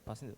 පසින්ද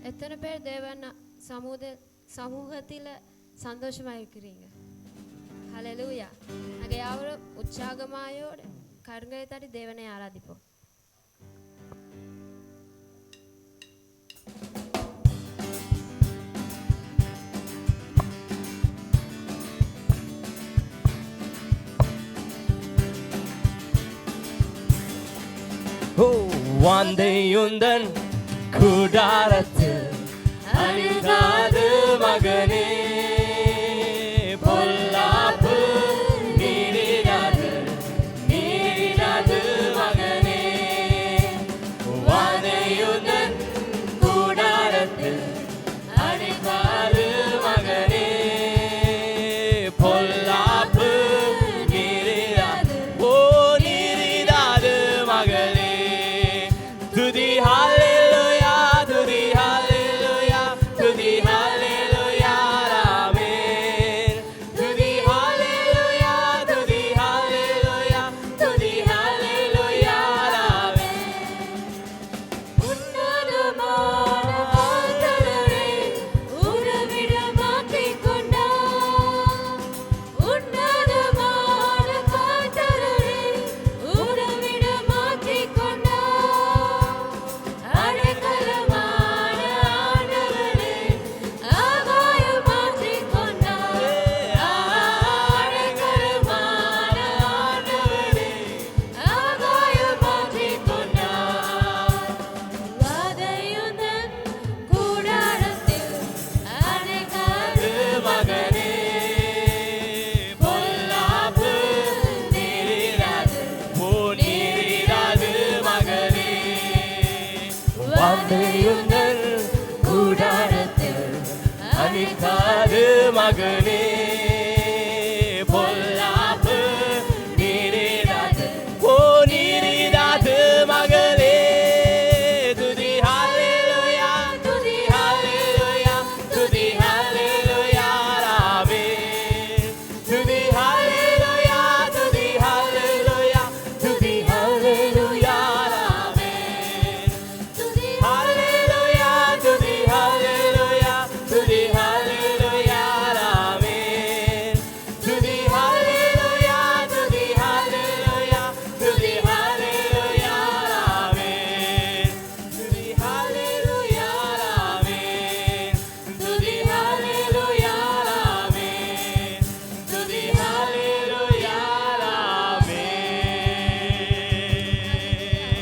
எத்தனை பேர் தேவன் சமூகத்தில் சந்தோஷமா இருக்கிறீங்க? ஹல்லேலூயா. நாங்க யாவரும் உற்சாகமாயோடு கரங்களை தட்டி தேவனை ஆராதிப்போம். வாந்தையுந்தன் கூடாரத்தில் அழுகாது மகனே, பொல்லாப்பு நீரிடாது மகனே. வாந்தையுந்தன் கூடாரத்தில் அழுகாது மகனே, பொல்லாப்பு நீரிடாது மகனே. துதி ஹல்லேலூயா, துதி ஹல்லேலூயா, துதி ஹல்லேலூயா, ஆமென். துதி ஹல்லேலூயா, துதி ஹல்லேலூயா, துதி ஹல்லேலூயா, வார்த்தையுங்கள் கூடாரத்தில் அணிக்காது மகனே பொல்லாப்பு நீரிடாது ஓ நீரிடாது மகளே துதி ஹalleluya துதி ஹalleluya துதி ஹalleluya ஆமென் துதி ஹalleluya துதி ஹalleluya துதி ஹalleluya ஆமென் துதி ஹalleluya துதி ஹalleluya துதி ஹalleluya ஆமென் துதி ஹalleluya துதி ஹalleluya துதி ஹalleluya ஆமென் துதி ஹalleluya ஆமென் துதி ஹalleluya ஆமென் துதி ஹalleluya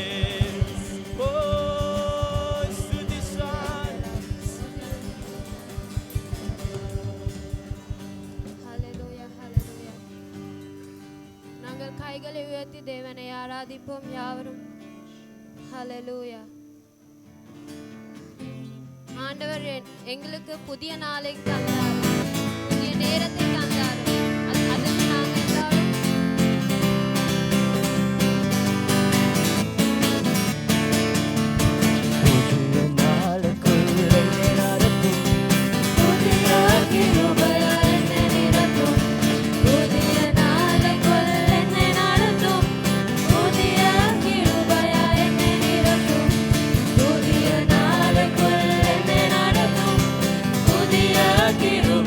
ஆமென் ஓ ஸ்துதி சாய் ஹalleluya ஹalleluya நாங்கள் கைகளை உயர்த்தி தேவனை ஆராதிப்போம் யாவரும் ஹalleluya ஆண்டவர் எங்களுக்கு புதிய நாளை தந்தார் புதிய நேரத்தை தந்தார் அதுக்கு நாங்கள் எல்லாரும் புதிய நாளுக்குள் என்னை நடத்தும் புதிய கிருபையால் என்னை நிரப்பும் புதிய நாளைக்குள் என்னை நடத்தும் புதிய கிருபையால் என்னை நிரப்பும் புதிய நாளைக்குள் என்னை நடத்தும் புதிய கிருபையால்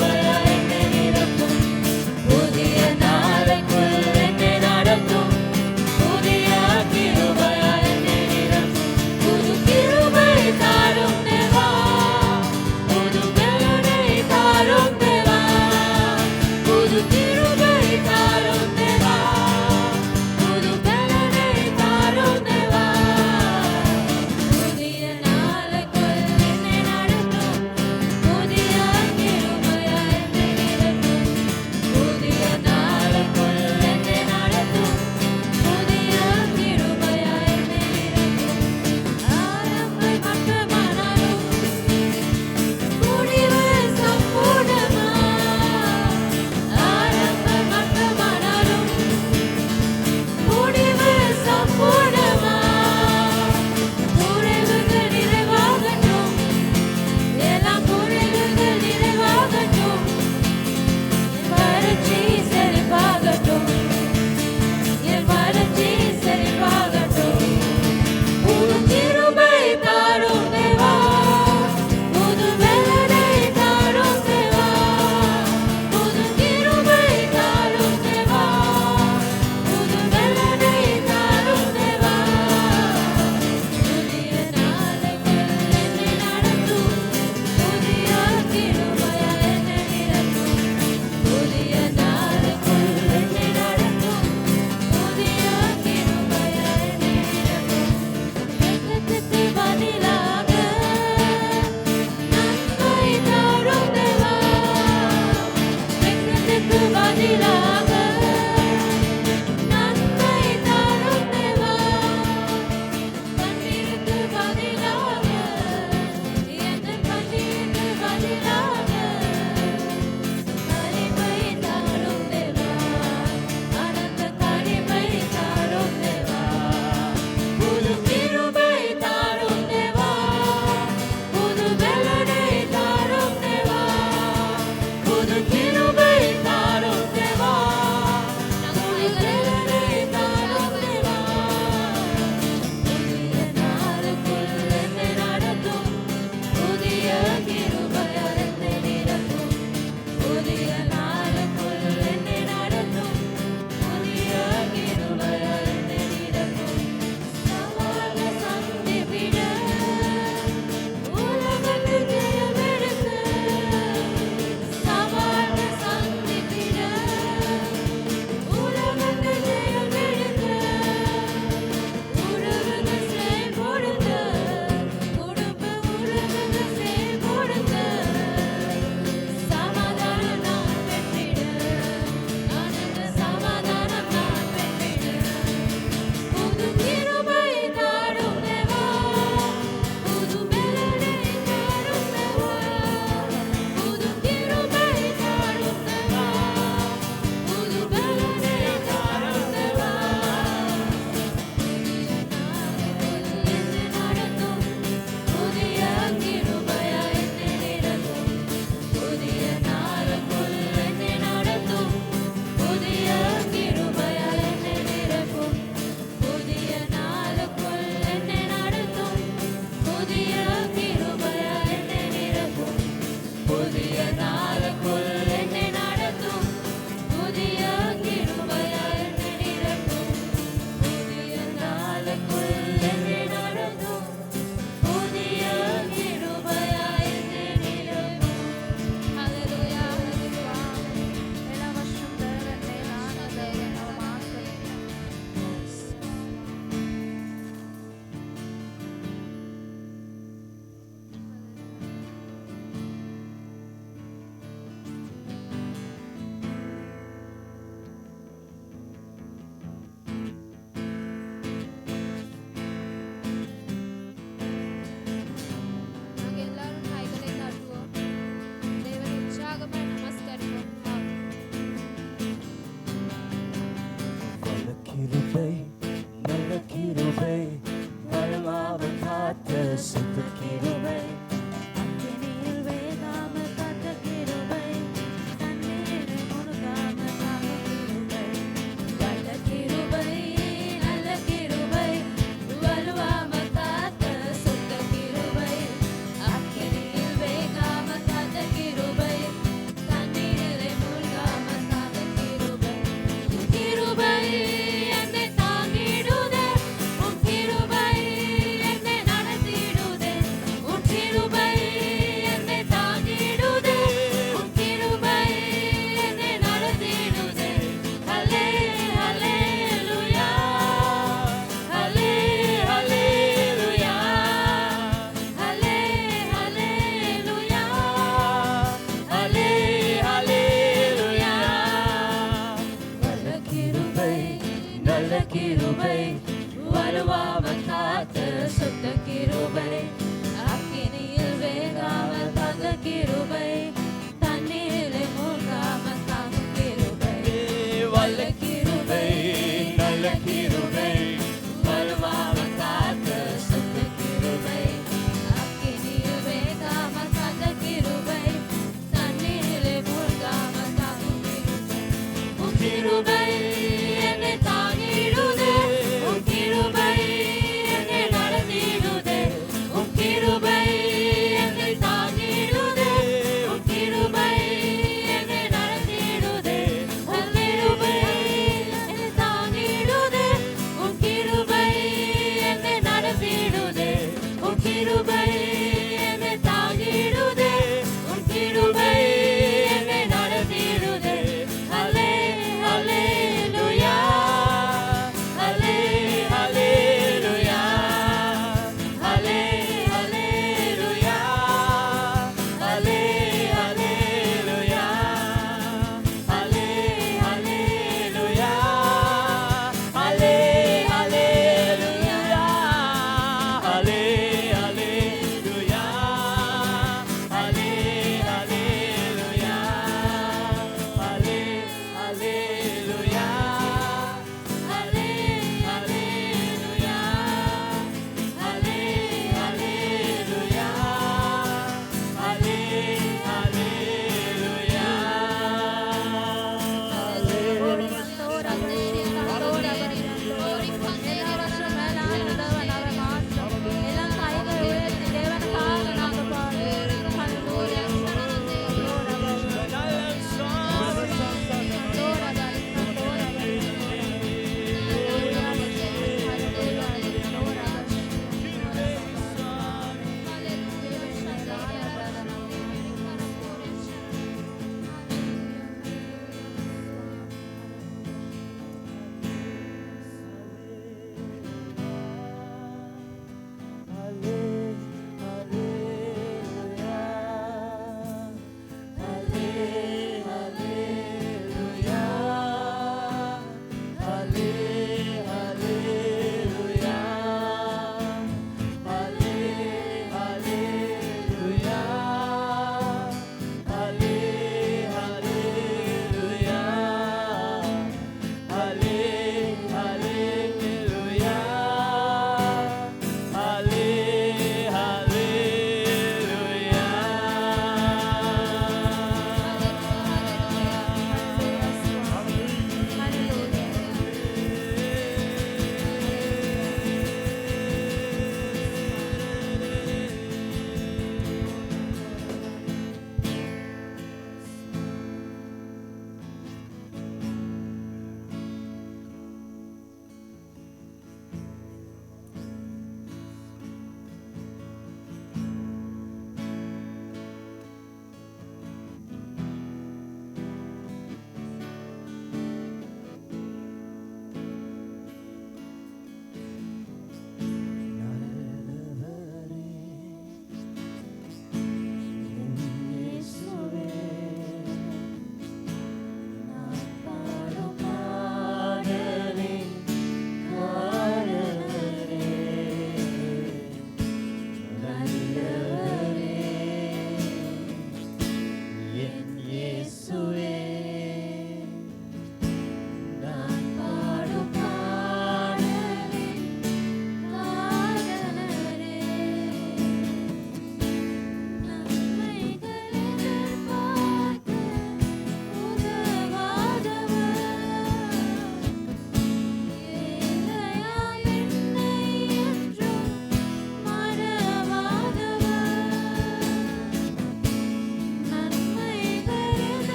சுத்த கிருபை அக்கினியில் வேகாமல் காத்த கிருபை, தண்ணீரில் முழுகாமல் காக்கும் கிருபை, வல்ல கிருபை, நல்ல கிருபை, வலுவாமல் காத்த சுத்த கிருபை, அக்கினியில் வேகாமல் காத்த கிருபை, தண்ணீரில் முழுகாமல் காக்கும் கிருபை, உன் கிருபை என்னை தாங்கிடுதே, உன் கிருபை என்னை நடத்திடுதே, உன் கிருபை என்னை தாங்கிடுதே, உன் கிருபை என்னை நடத்திடுதே. ஹல்லே ஹல்லேலூயா, ஹல்லே ஹல்லேலூயா, ஹல்லே ஹல்லேலூயா, ஹல்லே ஹல்லேலூயா வல்ல கிருபை, நல்ல கிருபை, வலுவாமல் காத்த சுத்த கிருபை, அக்கினியில் வேகாமல் காத்த கிருபை, தண்ணீரில் மூழ்காமல் காக்கும் கிருபை, வல்ல கிருபை நல்ல கிருபை வலுவாமல் காத்த சுத்த கிருபை, அக்கினியில் வேகாமல் காத்த கிருபை, தண்ணீரில் மூழ்காமல் காக்கும் கிருபை, உன் கிருபை என்னை தாங்கிடுதே, உன் கிருபை என்னை நடத்திடுதே, உன்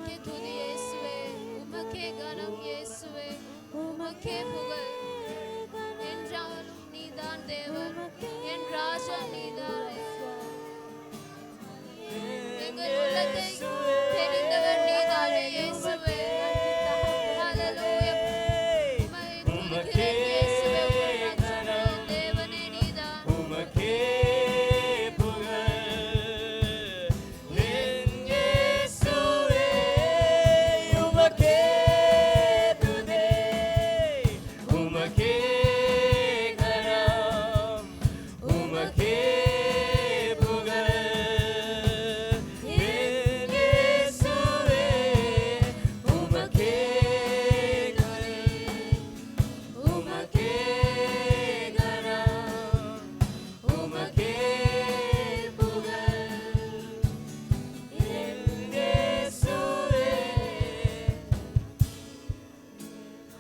உமக்கே துதி இயேசுவே, உமக்கே கனம் இயேசுவே, உமக்கே புகழ். என்றாலும் நீதான் தேவன், என் ராஜா நீதான். எங்கள் உள்ளத்தை தெரிந்தவர் நீதானே இயேசுவே. ஹalleluya. உமக்கே கனம், தேவனே நீதான். உமக்கே புகழ். என் இயேசுவே, உமக்கே துதி. உமக்கே கனம், உமக்கே புகழ். என் இயேசுவே, உமக்கே துதி. உமக்கே கனம், உமக்கே புகழ். என் இயேசுவே.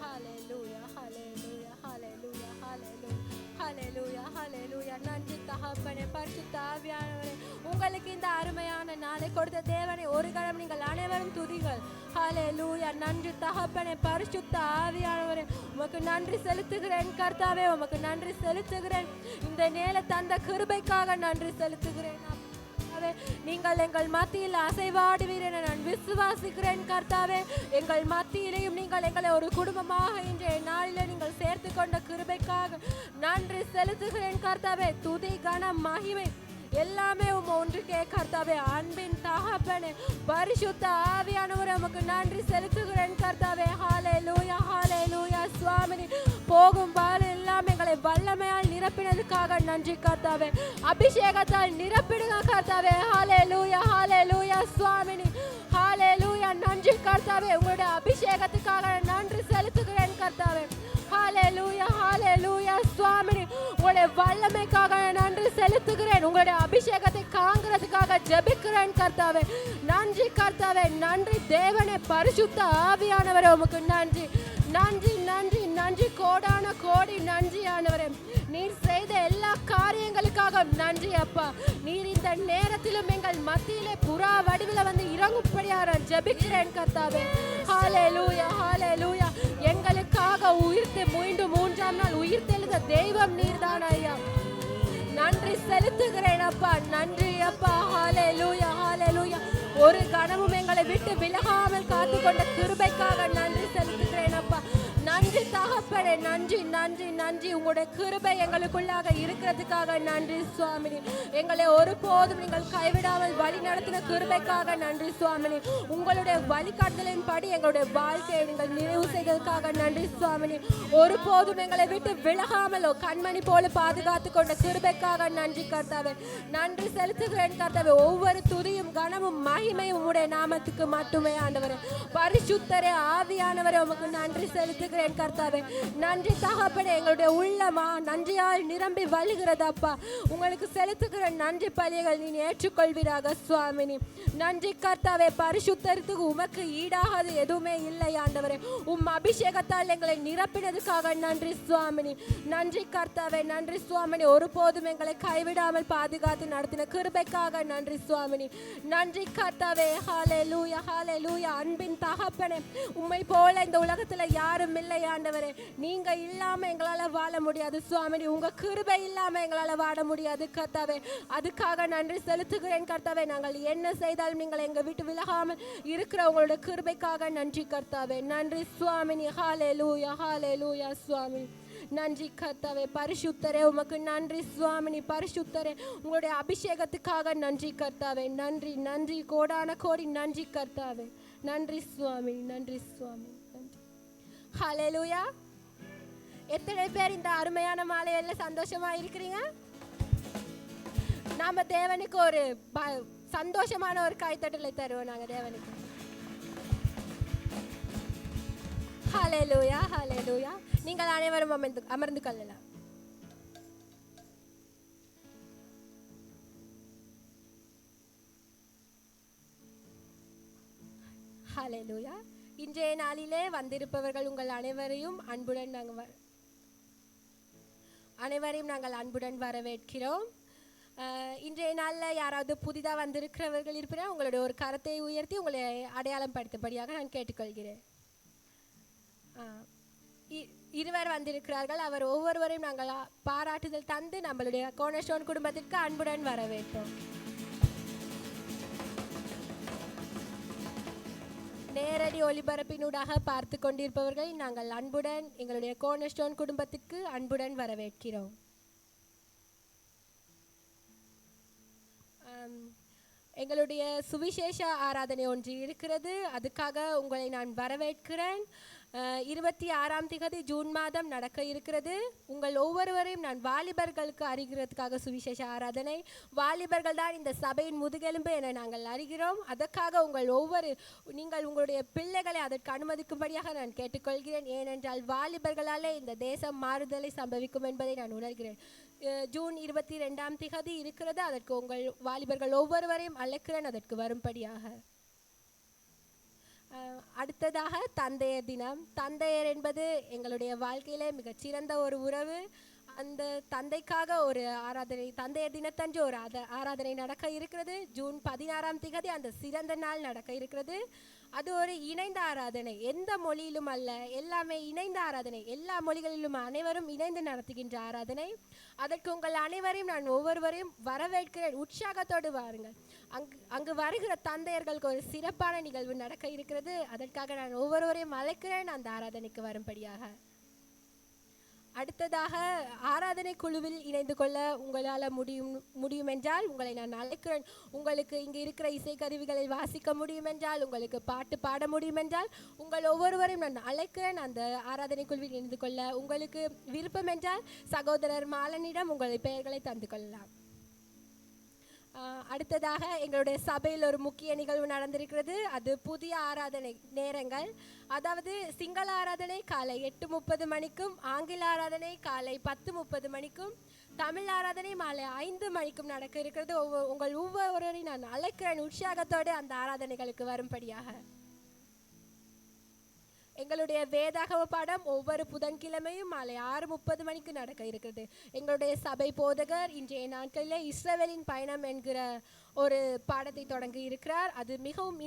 ஹalleluya, ஹalleluya, ஹalleluya, ஹalleluya, ஹalleluya, ஹalleluya. நன்றி தகப்பனே, பரிசுத்த ஆவியானவரே, உங்களுக்கு இந்த அருமையான நாளை கொடுத்த தேவனை ஒரு கணம் நீங்கள் அனைவரும் துதிகள். ஹalleluya. நன்றி தகப்பனே, பரிசுத்த ஆவியானவரே, உமக்கு நன்றி செலுத்துகிறேன் கர்த்தாவே, உமக்கு நன்றி செலுத்துகிறேன். இந்த நேர தந்த கிருபைக்காக நன்றி செலுத்துகிறேன். கர்த்தாவே, நீங்கள் எங்கள் மத்தியில் அசைவாடுவீர் என நான் விசுவாசிக்கிறேன் கர்த்தாவே. எங்கள் மத்தியிலேயும் நீங்கள் எங்களை ஒரு குடும்பமாக இன்றைய நாளிலே நீங்கள் சேர்த்து கொண்ட கிருபைக்காக நன்றி செலுத்துகிறேன் கர்த்தாவே. துதி கனம் மகிமை எல்லாமே ஒன்றுக்கே கர்த்தாவே. அன்பின் தகப்பனே, பரிசுத்த ஆவியானவரே, உமக்கு நன்றி செலுத்துகிறேன் கர்த்தாவே. ஹalleluya, ஹalleluya. சுவாமி போகும் பால் எல்லாம் எங்களை வல்லமையால் நிரப்பினதுக்காக நன்றி கர்த்தாவே. அபிஷேகத்தால் நிரப்பிடுங்க கர்த்தாவே. ஹalleluya, ஹalleluya. சுவாமி ஹalleluya. நன்றி கர்த்தாவே, உங்களுடைய அபிஷேகத்துக்காக நன்றி செலுத்துகிறேன் கர்த்தாவே. ஹalleluya, ஹalleluya. சுவாமி உங்களுடைய வல்லமைக்காக நன்றி செலுத்துகிறேன். உங்களுடைய அபிஷேகத்தை காண்கிறதுக்காக ஜெபிக்கிறேன் கர்த்தாவே. நன்றி கர்த்தாவே, நன்றி தேவனே, பரிசுத்த ஆவியானவரே, உமக்கு நன்றி நன்றி நன்றி நன்றி. கோடான கோடி நன்றி ஆண்டவரே. நீர் செய்த எல்லா காரியங்களுக்காக நன்றி அப்பா. நீர் இந்த நேரத்திலும் எங்கள் மத்தியிலே புறா வடிவில் வந்து இறங்கும்படியாக ஜெபிக்கிறேன் கர்த்தாவே. ஹalleluya, ஹalleluya. எங்களுக்காக உயிர்த்து மீண்டும் மூன்றாம் நாள் உயிர் தெழுந்த தெய்வம் நீர்தான் ஐயா. நன்றி செலுத்துகிறேன் அப்பா. நன்றி அப்பா. ஹalleluya, ஹalleluya. ஒரு கணமும் எங்களை விட்டு விலகாமல் காத்து கொண்ட கிருபைக்காக நன்றி செலுத்துகிறேன் அப்பா. நன்றி தகப்பனே, நன்றி நன்றி நன்றி. உங்களுடைய கிருபை எங்களுக்குள்ளாக இருக்கிறதுக்காக நன்றி சுவாமி. எங்களை ஒருபோதும் நீங்கள் கைவிடாமல் வழி நடத்தின கிருபைக்காக நன்றி சுவாமி. உங்களுடைய வழிகாட்டுதலின் படி எங்களுடைய வாழ்க்கையை நீங்கள் நிறைவு செய்ததற்காக நன்றி சுவாமி. ஒருபோதும் எங்களை விட்டு விலகாமல் கண்மணி போல பாதுகாத்து கொண்ட கிருபைக்காக நன்றி கர்த்தாவே. நன்றி செலுத்துகிறேன் கர்த்தாவே. ஒவ்வொரு துதியும் கனமும் மகிமையும் உம்முடைய நாமத்துக்கு மட்டுமே ஆண்டவரே. பரிசுத்தரே, ஆவியானவரே, உமக்கு நன்றி செலுத்துகிறேன் கர்த்தாவே. நன்றி தகப்பனே. எங்களுடைய உள்ளமா நன்றியால் நிரம்பி வழிகிறது அப்பா. உங்களுக்கு செலுத்துகிற நன்றி பலிகள் நீ ஏற்றுக்கொள்வீராக சுவாமினி. நன்றி கர்த்தாவே. பரிசுத்தத்துக்கு உமக்கு ஈடாகாது எதுவுமே இல்லை ஆண்டவரே. உம் அபிஷேகத்தால் எங்களை நிரப்பினதுக்காக நன்றி சுவாமினி. நன்றி கர்த்தாவே, நன்றி சுவாமினி. ஒருபோதும் எங்களை கைவிடாமல் பாதுகாத்து நடத்தின கிருபைக்காக நன்றி சுவாமினி. நன்றி கர்த்தாவே. ஹalleluya, ஹalleluya. அன்பின் தகப்பனே, உம்மை போல இந்த உலகத்துல யாரும் இல்லை ஆண்டவரே. நீங்க இல்லாம எங்களால வாழ முடியாது சுவாமி. உங்க கிருபை இல்லாம எங்களால வாழ முடியாது கர்த்தாவே. அதுக்காக நன்றி செலுத்துகிறேன் கர்த்தாவே. நாங்கள் என்ன செய்தாலும் நீங்கள் எங்க விட்டு விலகாமல் இருக்கிற உங்களுடைய கிருபைக்காக நன்றி கர்த்தாவே. நன்றி சுவாமினி. ஹalleluya, ஹalleluya. சுவாமி நன்றி கர்த்தாவே. பரிசுத்தரே, உமக்கு நன்றி சுவாமினி. பரிசுத்தரே, உங்களுடைய அபிஷேகத்துக்காக நன்றி கர்த்தாவே. நன்றி நன்றி. கோடான கோடி நன்றி கர்த்தாவே. நன்றி சுவாமி. நன்றி சுவாமி. நன்றி. ஹalleluya. எத்தனை பேர் இந்த அருமையான மாலையில சந்தோஷமா இருக்கிறீங்க? நாம தேவனுக்கு ஒரு சந்தோஷமான ஒரு கைத்தட்டலை தருவோம் நாங்க தேவனுக்கு. ஹalleluya, ஹalleluya. நீங்கள் அனைவரும் அமர்ந்து கொள்ளலாம். ஹalleluya. இன்றைய நாளிலே வந்திருப்பவர்கள் உங்கள் அனைவரையும் நாங்கள் அன்புடன் வரவேற்கிறோம். இன்றைய நாளில் யாராவது புதிதாக வந்திருக்கிறவர்கள் இருப்பினா உங்களுடைய ஒரு கரத்தை உயர்த்தி உங்களை அடையாளம் படுத்தபடியாக நான் கேட்டுக்கொள்கிறேன். இருவர் வந்திருக்கிறார்கள். அவர் ஒவ்வொருவரையும் நாங்கள் பாராட்டுதல் தந்து நம்மளுடைய கோர்னர்ஸ்டோன் குடும்பத்திற்கு அன்புடன் வரவேற்போம். நேரடி ஒளிபரப்பினூடாக பார்த்து கொண்டிருப்பவர்களை நாங்கள் அன்புடன் எங்களுடைய கோர்னர்ஸ்டோன் குடும்பத்திற்கு அன்புடன் வரவேற்கிறோம். எங்களுடைய சுவிசேஷ ஆராதனை ஒன்று இருக்கிறது. அதுக்காக உங்களை நான் வரவேற்கிறேன். 26 ஜூன் மாதம் நடக்க இருக்கிறது. உங்கள் ஒவ்வொருவரையும் நான் வாலிபர்களுக்கு அறிகிறதுக்காக சுவிசேஷ ஆராதனை. வாலிபர்கள் தான் இந்த சபையின் முதுகெலும்பு என நாங்கள் அறிகிறோம். அதற்காக நீங்கள் உங்களுடைய பிள்ளைகளை அதற்கு அனுமதிக்கும்படியாக நான் கேட்டுக்கொள்கிறேன். ஏனென்றால் வாலிபர்களாலே இந்த தேசம் மாறுதலை சம்பவிக்கும் என்பதை நான் உணர்கிறேன். ஜூன் 22 இருக்கிறது. அதற்கு உங்கள் வாலிபர்கள் ஒவ்வொருவரையும் அழைக்கிறேன் அதற்கு வரும்படியாக. அடுத்ததாக தந்தையர் தினம். தந்தையர் என்பது எங்களுடைய வாழ்க்கையிலே மிகச்சிறந்த ஒரு உறவு. அந்த தந்தைக்காக ஒரு ஆராதனை, தந்தையர் தினத்தன்று ஒரு ஆராதனை நடக்க இருக்கிறது. ஜூன் 16 அந்த சிறந்த நாள் நடக்க இருக்கிறது. அது ஒரு இணைந்த ஆராதனை, எந்த மொழியிலும் அல்ல, எல்லாமே இணைந்த ஆராதனை, எல்லா மொழிகளிலும் அனைவரும் இணைந்து நடத்துகின்ற ஆராதனை. அதற்கு உங்கள் அனைவரையும் நான் ஒவ்வொருவரையும் வரவேற்கிறேன். உற்சாகத்தோடு வாருங்கள். அங்கு வருகிற தந்தையர்களுக்கு ஒரு சிறப்பான நிகழ்வு நடக்க இருக்கிறது. அதற்காக நான் ஒவ்வொருவரையும் அழைக்கிறேன் அந்த ஆராதனைக்கு வரும்படியாக. அடுத்ததாக ஆராதனை குழுவில் இணைந்து கொள்ள உங்களால் முடியும் என்றால் உங்களை நான் அழைக்கிறேன். உங்களுக்கு இங்கே இருக்கிற இசைக்கருவிகளை வாசிக்க முடியும் என்றால், உங்களுக்கு பாட்டு பாட முடியும் என்றால் உங்கள் ஒவ்வொருவரையும் நான் அழைக்கிறேன் அந்த ஆராதனை குழுவில் இணைந்து கொள்ள. உங்களுக்கு விருப்பம் என்றால் சகோதரர் மாலனிடம் உங்களை பெயர்களை தந்து கொள்ளலாம். அடுத்ததாக எங்களுடைய சபையில் ஒரு முக்கிய நிகழ்வு நடந்திருக்கிறது. அது புதிய ஆராதனை நேரங்கள். அதாவது சிங்கள ஆராதனை காலை 8:30 மணிக்கும், ஆங்கில ஆராதனை காலை 10:30 மணிக்கும், தமிழ் ஆராதனை மாலை 5 மணிக்கும் நடக்க இருக்கிறது. உங்கள் ஒவ்வொருவரையும் நான் அழைக்கிறேன் உற்சாகத்தோடு அந்த ஆராதனைகளுக்கு வரும்படியாக. எங்களுடைய வேதாகம பாடம் ஒவ்வொரு புதன்கிழமையும் மாலை 6:30 மணிக்கு நடக்க இருக்கிறது. எங்களுடைய சபை போதகர் இன்றைய நாட்களில் இஸ்ரவேலின் பயணம் என்கிற ஒரு பாடத்தை தொடங்கி இருக்கிறார். அது மிகவும்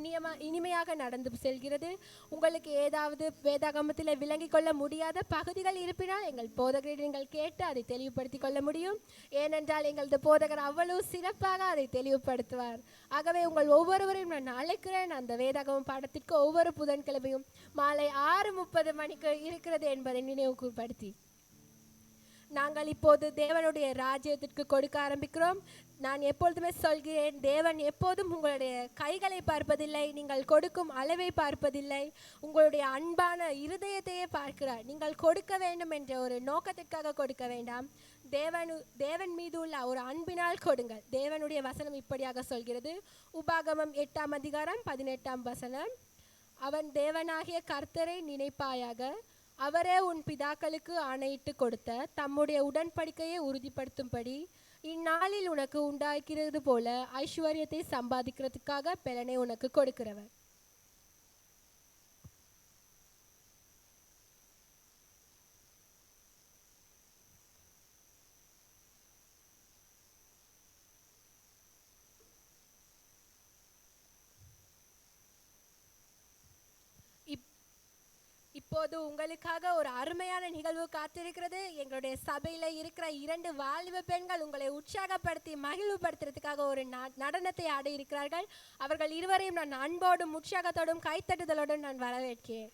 இனிமையாக நடந்து செல்கிறது. உங்களுக்கு ஏதாவது வேதாகமத்தில் விளங்கிக் கொள்ள முடியாத பகுதிகள் இருப்பினால் எங்கள் போதகரை நீங்கள் கேட்டு அதை தெளிவுபடுத்திக் கொள்ள முடியும். ஏனென்றால் எங்களது போதகர் அவ்வளவு சிறப்பாக அதை தெளிவுபடுத்துவார். ஆகவே உங்கள் ஒவ்வொருவரையும் நான் அழைக்கிறேன் அந்த வேதாகம பாடத்திற்கு ஒவ்வொரு புதன்கிழமையும் மாலை 6:30 மணிக்கு இருக்கிறது என்பதை நினைவுபடுத்தி நாங்கள் இப்போது தேவனுடைய ராஜ்யத்திற்கு கொடுக்க ஆரம்பிக்கிறோம். நான் எப்பொழுதுமே சொல்கிறேன், தேவன் எப்போதும் உங்களுடைய கைகளை பார்ப்பதில்லை, நீங்கள் கொடுக்கும் அளவை பார்ப்பதில்லை, உங்களுடைய அன்பான இருதயத்தையே பார்க்கிறார். நீங்கள் கொடுக்க வேண்டும் என்ற ஒரு நோக்கத்திற்காக கொடுக்க வேண்டாம், தேவன் மீது உள்ள ஒரு அன்பினால் கொடுங்கள். தேவனுடைய வசனம் இப்படியாக சொல்கிறது. உபாகமம் 8:18 அவன் தேவனாகிய கர்த்தரை நினைப்பாயாக, அவரே உன் பிதாக்களுக்கு ஆணையிட்டு கொடுத்த தம்முடைய உடன்படிக்கையை உறுதிப்படுத்தும்படி இந்நாளில் உனக்கு உண்டாக்கிறது போல ஐஸ்வர்யத்தை சம்பாதிக்கிறதுக்காக பெலனை உனக்கு கொடுக்கிறவர். இப்போது உங்களுக்காக ஒரு அருமையான நிகழ்வு காத்திருக்கிறது. எங்களுடைய சபையில் இருக்கிற 2 வாலிப பெண்கள் உங்களை உற்சாகப்படுத்தி மகிழ்வுபடுத்துறதுக்காக ஒரு நடனத்தை ஆட இருக்கிறார்கள். அவர்கள் இருவரையும் நான் அன்போடும் உற்சாகத்தோடும் கைத்தட்டுதலோடும் நான் வரவேற்கிறேன்.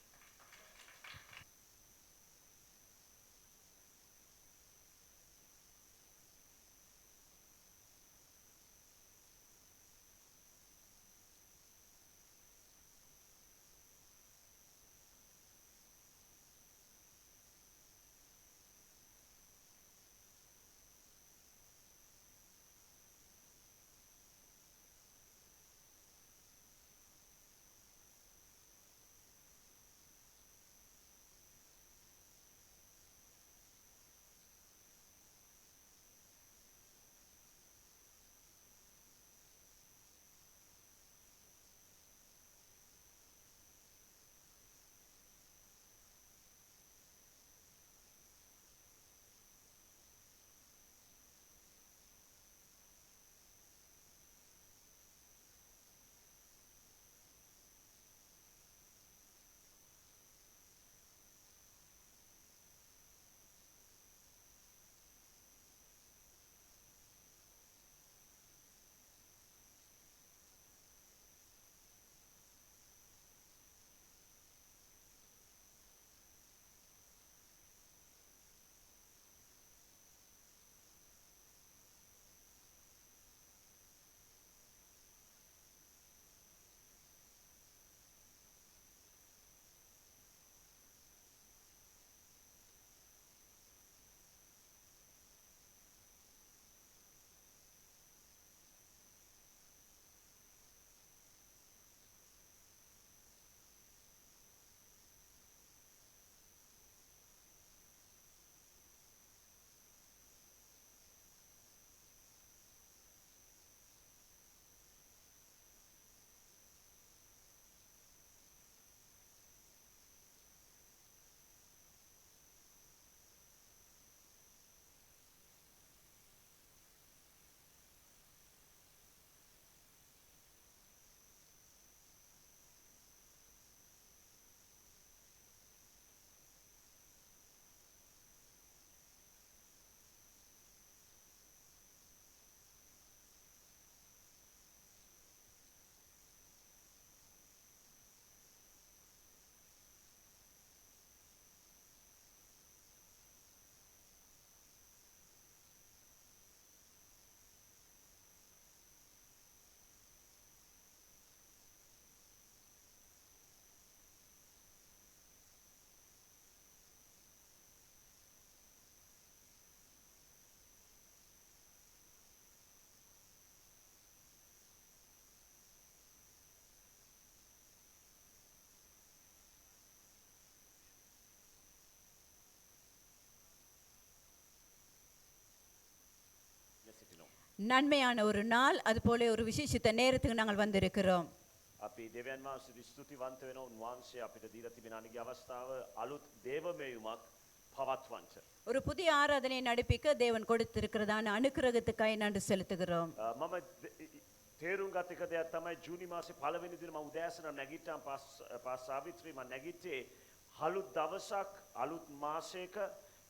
நன்மையான ஒரு நாள், அதுபோல ஒரு விசேஷித்த நேரத்துக்கு நாங்கள் வந்திருக்கிறோம். අපි දෙවියන් වහන්සේට ස්තුතිවන්ත වෙනවා උන්වහන්සේ අපිට දීලා තිබෙන අනිගේ අවස්ථාව අලුත් දේවමෙයුමක් පවත්වන්නට. ஒரு புதிய ஆராதனை நடிப்பிக்க தேவன் கொடுத்திருக்கிறதான අනුக்கிரகத்துக்காய் நன்றி செலுத்துகிறோம். මම තේරුම් ගත එක දෙයක් තමයි ජූනි මාසේ පළවෙනි දින මම උදෑසන නැගිට්ටා පාස් සාවිත්‍රි මම නැගිට්ටේ අලුත් දවසක් අලුත් මාසයක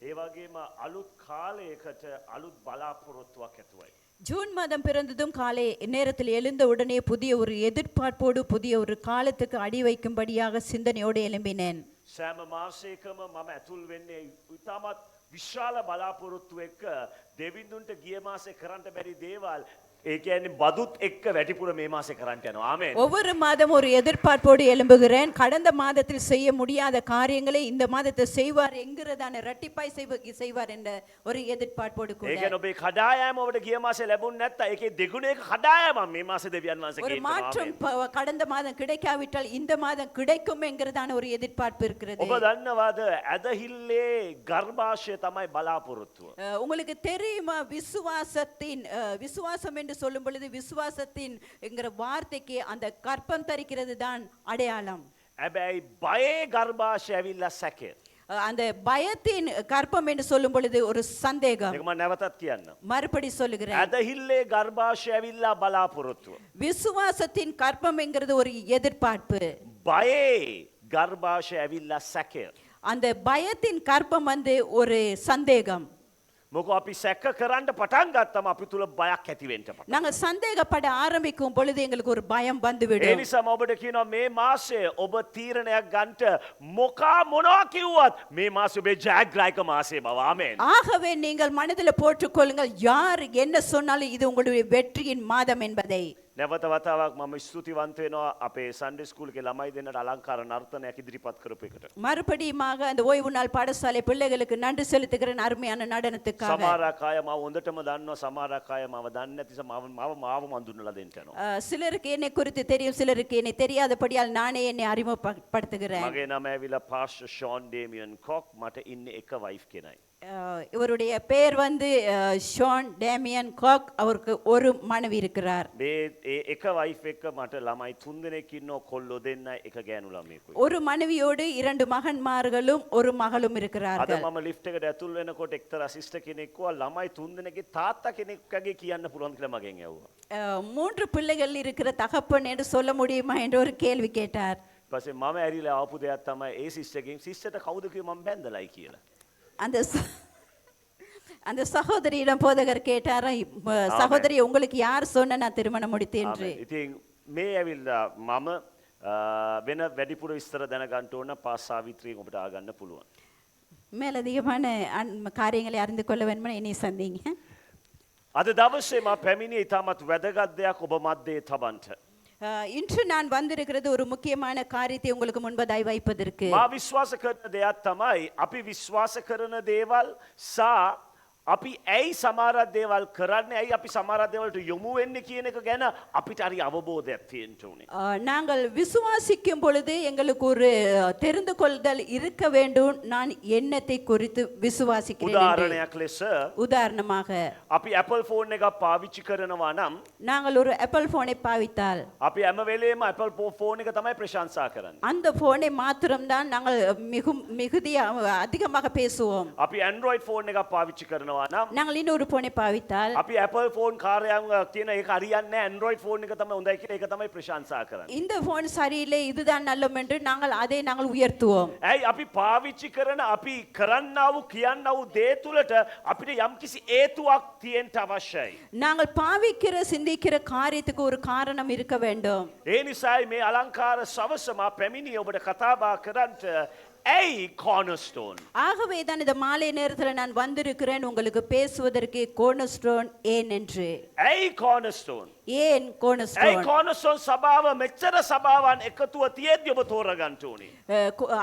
ඒ වගේම අලුත් කාලයකට අලුත් බලාපොරොත්තුවක් ඇතුවයි. ஜூன் மாதம் பிறந்ததும் காலை நேரத்தில் எழுந்த உடனே புதிய ஒரு எதிர்பார்ப்போடு புதிய ஒரு காலத்துக்கு அடி வைக்கும்படியாக சிந்தனையோடு எழும்பினேன். සෑම මාසයකම මම ඇතුල් වෙන්නේ ඉතාමත් විශාල බලාපොරොත්තු එක්ක දෙවිඳුන්ට ගිය මාසේ කරන්න බැරි දේවල් ඒ කියන්නේ බදුත් එක්ක වැටිපුර මේ මාසේ කරන්න යනවා. ආමේන්. ஒவ்வொரு மாதம் ஒரு எதிர்பார்ப்போடு எழும்புகிறேன். கடந்த மாதத்தில் செய்ய முடியாத காரியங்களை இந்த மாதத்தில் செய்வார் என்கிறதான இரட்டிப்பாய் செய்வார் என்ற ஒரு எதிர்பார்ப்போடு ඒ கூட කියන්නේ ඔබේ කඩායම ඔබට ගිය මාසේ ලැබුණ නැත්නම් ඒකේ දෙගුණයක කඩායම මේ මාසේ දෙවියන් වහන්සේ ஒரு ගේනවා. மாற்றம் கடந்த மாதம் கிடைக்காவிட்டால் இந்த மாதம் கிடைக்கும் என்கிறதான ஒரு எதிர்பார்ப்பு இருக்கிறது. ඔබ දන්නවාද ඇදහිල්ලේ ගර්භාෂය තමයි බලාපොරොත්තුව. உங்களுக்கு தெரியுமா விசுவாசம் என்று சொல்லும் பொழுது விசுவாசத்தின் என்கிற வார்த்தைக்கு அந்த கற்பம் தரிக்கிறது தான் அடையாளம். හැබැයි බයේ ගර්භාෂය ඇවිල්ලා සැකය. அந்த பயத்தின் கற்பம் என்று சொல்லும் பொழுது ஒரு சந்தேகம். ඒක මම නැවතත් කියන්න. மறுபடி சொல்லுகிறேன். ඇදහිල්ලේ ගර්භාෂය ඇවිල්ලා බලාපොරොත්තුව. விசுவாசத்தின் கற்பம் என்கிறது ஒரு எதிர்பார்ப்பு. බයේ ගර්භාෂය ඇවිල්ලා සැකය. அந்த பயத்தின் கற்பம் வந்து ஒரு சந்தேகம். මොකද අපි සැක කරන්න පටන් ගත්තම අපි තුල බයක් ඇති වෙන්න පටන්. நாங்கள் சந்தேகப்பட ஆரம்பிக்கும் பொழுது எங்களுக்கு ஒரு பயம் ඒ வந்துவிடும். නිසා මම ඔබට කියනවා මේ මාසය ඔබ තීරණයක් ගන්නට මොනවා කිව්වත් මේ මාසය ඔබේ ජයග්‍රාහක මාසය බව. ආමේන්. ஆகவே நீங்கள் மனதில் போட்டுக்கொள்ளுங்கள், யார் என்ன சொன்னாலும் இது உங்களுடைய வெற்றியின் மாதம் என்பதை. නැවත වතාවක් මම ස්තුතිවන්ත වෙනවා අපේ සන්ඩේ ස්කූල් එකේ ළමයි දෙන්නට අලංකාර නර්තනයක් ඉදිරිපත් කරපු එකට. மறுபடியுமாக அந்த ஓய்வு நாள் பாடசாலை பிள்ளைகளுக்கு நன்றி செலுத்துகிறேன் அருமையான நடனத்துக்காக. සමහරක් අය මාව හොඳටම දන්නවා සමහරක් අය මාව දන්නේ නැති මාව මඳුන්නලා දෙන්න යනවා. சிலருக்கு என்னை குறித்து தெரியும், சிலருக்கு என்னை தெரியாதபடியால் நானே என்னை அறிமுகப்படுத்துகிறேன். මගේ නම ඇවිල්ලා පාස්ටර් ෂෝන් ඩේමියන් කොක් මට ඉන්නේ එක වයිෆ් කෙනයි. இவருடைய பெயர் வந்து ஷான் டேமியன் காக். அவருக்கு ஒரு மனைவி இருக்கிறார். මේ එක වයිෆ් එක්ක මට ළමයි 3 දෙනෙක් ඉන්නවා කොල්ලෝ දෙන්නයි එක ගෑනු ළමයෙකුයි. ஒரு மனைவியோடு 2 மகன்மார்களும் ஒரு மகளும் අද இருக்கிறார்கள். මම ලිෆ්ට් එකට ඇතුල් වෙනකොට එක්තරා සිස්ටර් කෙනෙක් කිව්වා ළමයි 3 දෙනෙක්ගේ තාත්තා කෙනෙක් වගේ කියන්න පුළුවන් කියලා මගෙන් ඇහුවා. 3 பிள்ளைகள் இருக்கிற தகப்பன் என்று சொல்ல முடியுமா என்று ஒரு கேள்வி கேட்டார். ඊපස්සේ මම ඇරිලා ආපු දෙයක් තමයි ඒ සිස්ටර්ගෙන් සිස්ටර්ට කවුද කිව්ව මම බැඳලායි කියලා. அந்த சகோதரியிடம் போதகர் கேட்டாரா, சகோதரி உங்களுக்கு யார் சொன்ன நான் திருமணம் முடித்தேன் என்று. ඉතින් මේ ඇවිල්ලා මම වෙන වැඩිපුර විස්තර දැනගන්න ඕන පාස් සාවිත්‍රියෙන් ඔබට ආගන්න පුළුවන්. மேலதிகமான காரியங்களை அறிந்து கொள்ள வேண்டும் என்னை சந்திங்க. අද දවසේ මම පැමිණියේ ඉතාමත් වැදගත් දෙයක් ඔබ මැද්දේ තබන්න. இன்று நான் வந்திருக்கிறது ஒரு முக்கியமான காரியத்தை உங்களுக்கு முன்பதாய் வைப்பதற்கு. මා විශ්වාස කරන දෙයක් තමයි අපි විශ්වාස කරන දේවල් සහ අපි ඇයි සමහරක් දේවල් කරන්නේ ඇයි අපි සමහරක් දේවල්ට යොමු වෙන්නේ කියන එක ගැන අපිට හරි අවබෝධයක් තියෙන්න ඕනේ. நாங்கள் விசுவாசிக்கும் பொழுது எங்களுக்கு ஒரு தெரிந்து கொள்ளுதல் இருக்க வேண்டும். நான் எண்ணத்தை குறித்து விசுவாசிக்கிறேன். උදාහරණයක් ලෙස உதாரணமாக අපි Apple phone එකක් පාවිච්චි කරනවා නම් நாங்கள் ஒரு ஆப்பிள் போனை பாவித்தால் අපි හැම වෙලේම Apple phone එක තමයි ප්‍රශංසා කරන්නේ. அந்த போனை மாத்திரம்தான் நாங்கள் அதிகமாக பேசுவோம். අපි Android phone එකක් පාවිච්චි කරනවා නම් நாங்கள் இன்னொரு போனை பாவித்தால் අපි Apple phone කාර්යයන් තියෙන ඒක හරියන්නේ නැහැ Android phone එක තමයි හොඳයි කියලා ඒක තමයි ප්‍රශංසා කරන්නේ. இந்த போன் சரியில்லை, இதுதான் நல்லம் என்று நாங்கள் உயர்த்துவோம். ඇයි අපි පාවිච්චි කරන අපි කරන්නා වූ කියන්නා වූ දේ තුලට අපිට යම්කිසි හේතුවක් තියෙන්න අවශ්‍යයි. நாங்கள் பாவிக்கிற சிந்திக்கிற காரியத்துக்கு ஒரு காரணம் இருக்க வேண்டும். ඒ නිසායි මේ අලංකාර සවස මා පැමිණි ඔබට කතා බහ කරන්නට ඇයි cornerstone. ஆகவே தான் இந்த மாலை நேரத்தில் நான் வந்திருக்கிறேன் உங்களுக்கு பேசுவதற்கு cornerstone ஏன் என்று. ඇයි cornerstone. ஏன் ඇයි cornerstone? කෝනස්ටෝන් සභාව මෙච්චර සභාවන් එකතුව තියෙද්දි ඔබ තෝරගන්න ඕනේ.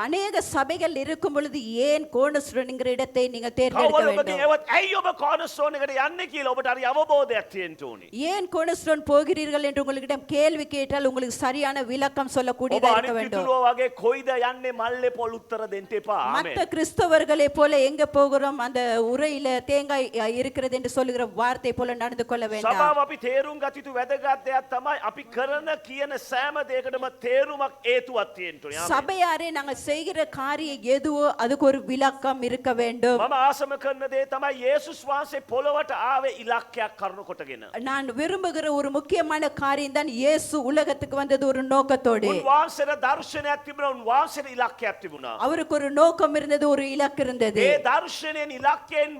அநேக சபைகள் இருக்கும் பொழுது ஏன் cornerstoneங்கிற இடத்தை நீங்க தேர்ந்தெடுக்க කවුරු ඔබගේ வேண்டும்? ඒවත් ඇයි ඔබ කෝනස්ටෝන් එකට යන්නේ කියලා ඔබට හරි අවබෝධයක් තියෙන්න ඕනේ. ஏன் cornerstone போகிறீர்கள் என்று உங்களிடம் கேள்வி கேட்டால் உங்களுக்கு சரியான விளக்கம் ඔබ சொல்லக்கூடியதா இருக்க අනිත් வேண்டும். කිතුලෝ වගේ කොයිද යන්නේ මල්ලේ පොල් උත්තර දෙන්න එපා. மற்ற ආමෙන්. கிறிஸ்தவர்களை போல எங்க போகிறோம் அந்த உரையில தேங்காய் இருக்கிறது என்று சொல்லுகிற வார்த்தை போல நடந்து கொள்ள வேண்டாம். සභාව අපි තේරුම් ගත යුතු වැදගත් දෙයක් තමයි අපි කරන කියන සෑම දෙයකටම තේරුමක් හේතුවක් තියෙන්න ඕනේ. ආමෙන්. சபையாரே நாங்கள் செய்கிற காரியம் எதுவோ அதுக்கு ஒரு விளக்கம் இருக்க வேண்டும். මම ආසම කරන දේ තමයි යේසුස් වහන්සේ පොළොවට ආවේ ඉලක්කයක් කරුණු කොටගෙන. நான் விரும்புகிற ஒரு முக்கியமான காரியம் தான் இயேசு உலகத்துக்கு வந்தது ஒரு நோக்கத்தோடு. උන්වහන්සේට දර්ශනයක් තිබුණා, උන්වහන්සේට ඉලක්කයක් තිබුණා. அவருக்கு ஒரு நோக்கம் இருந்தது, ஒரு இலக்கு இருந்தது. ඒ දර්ශනයෙන් ඉලක්කයෙන්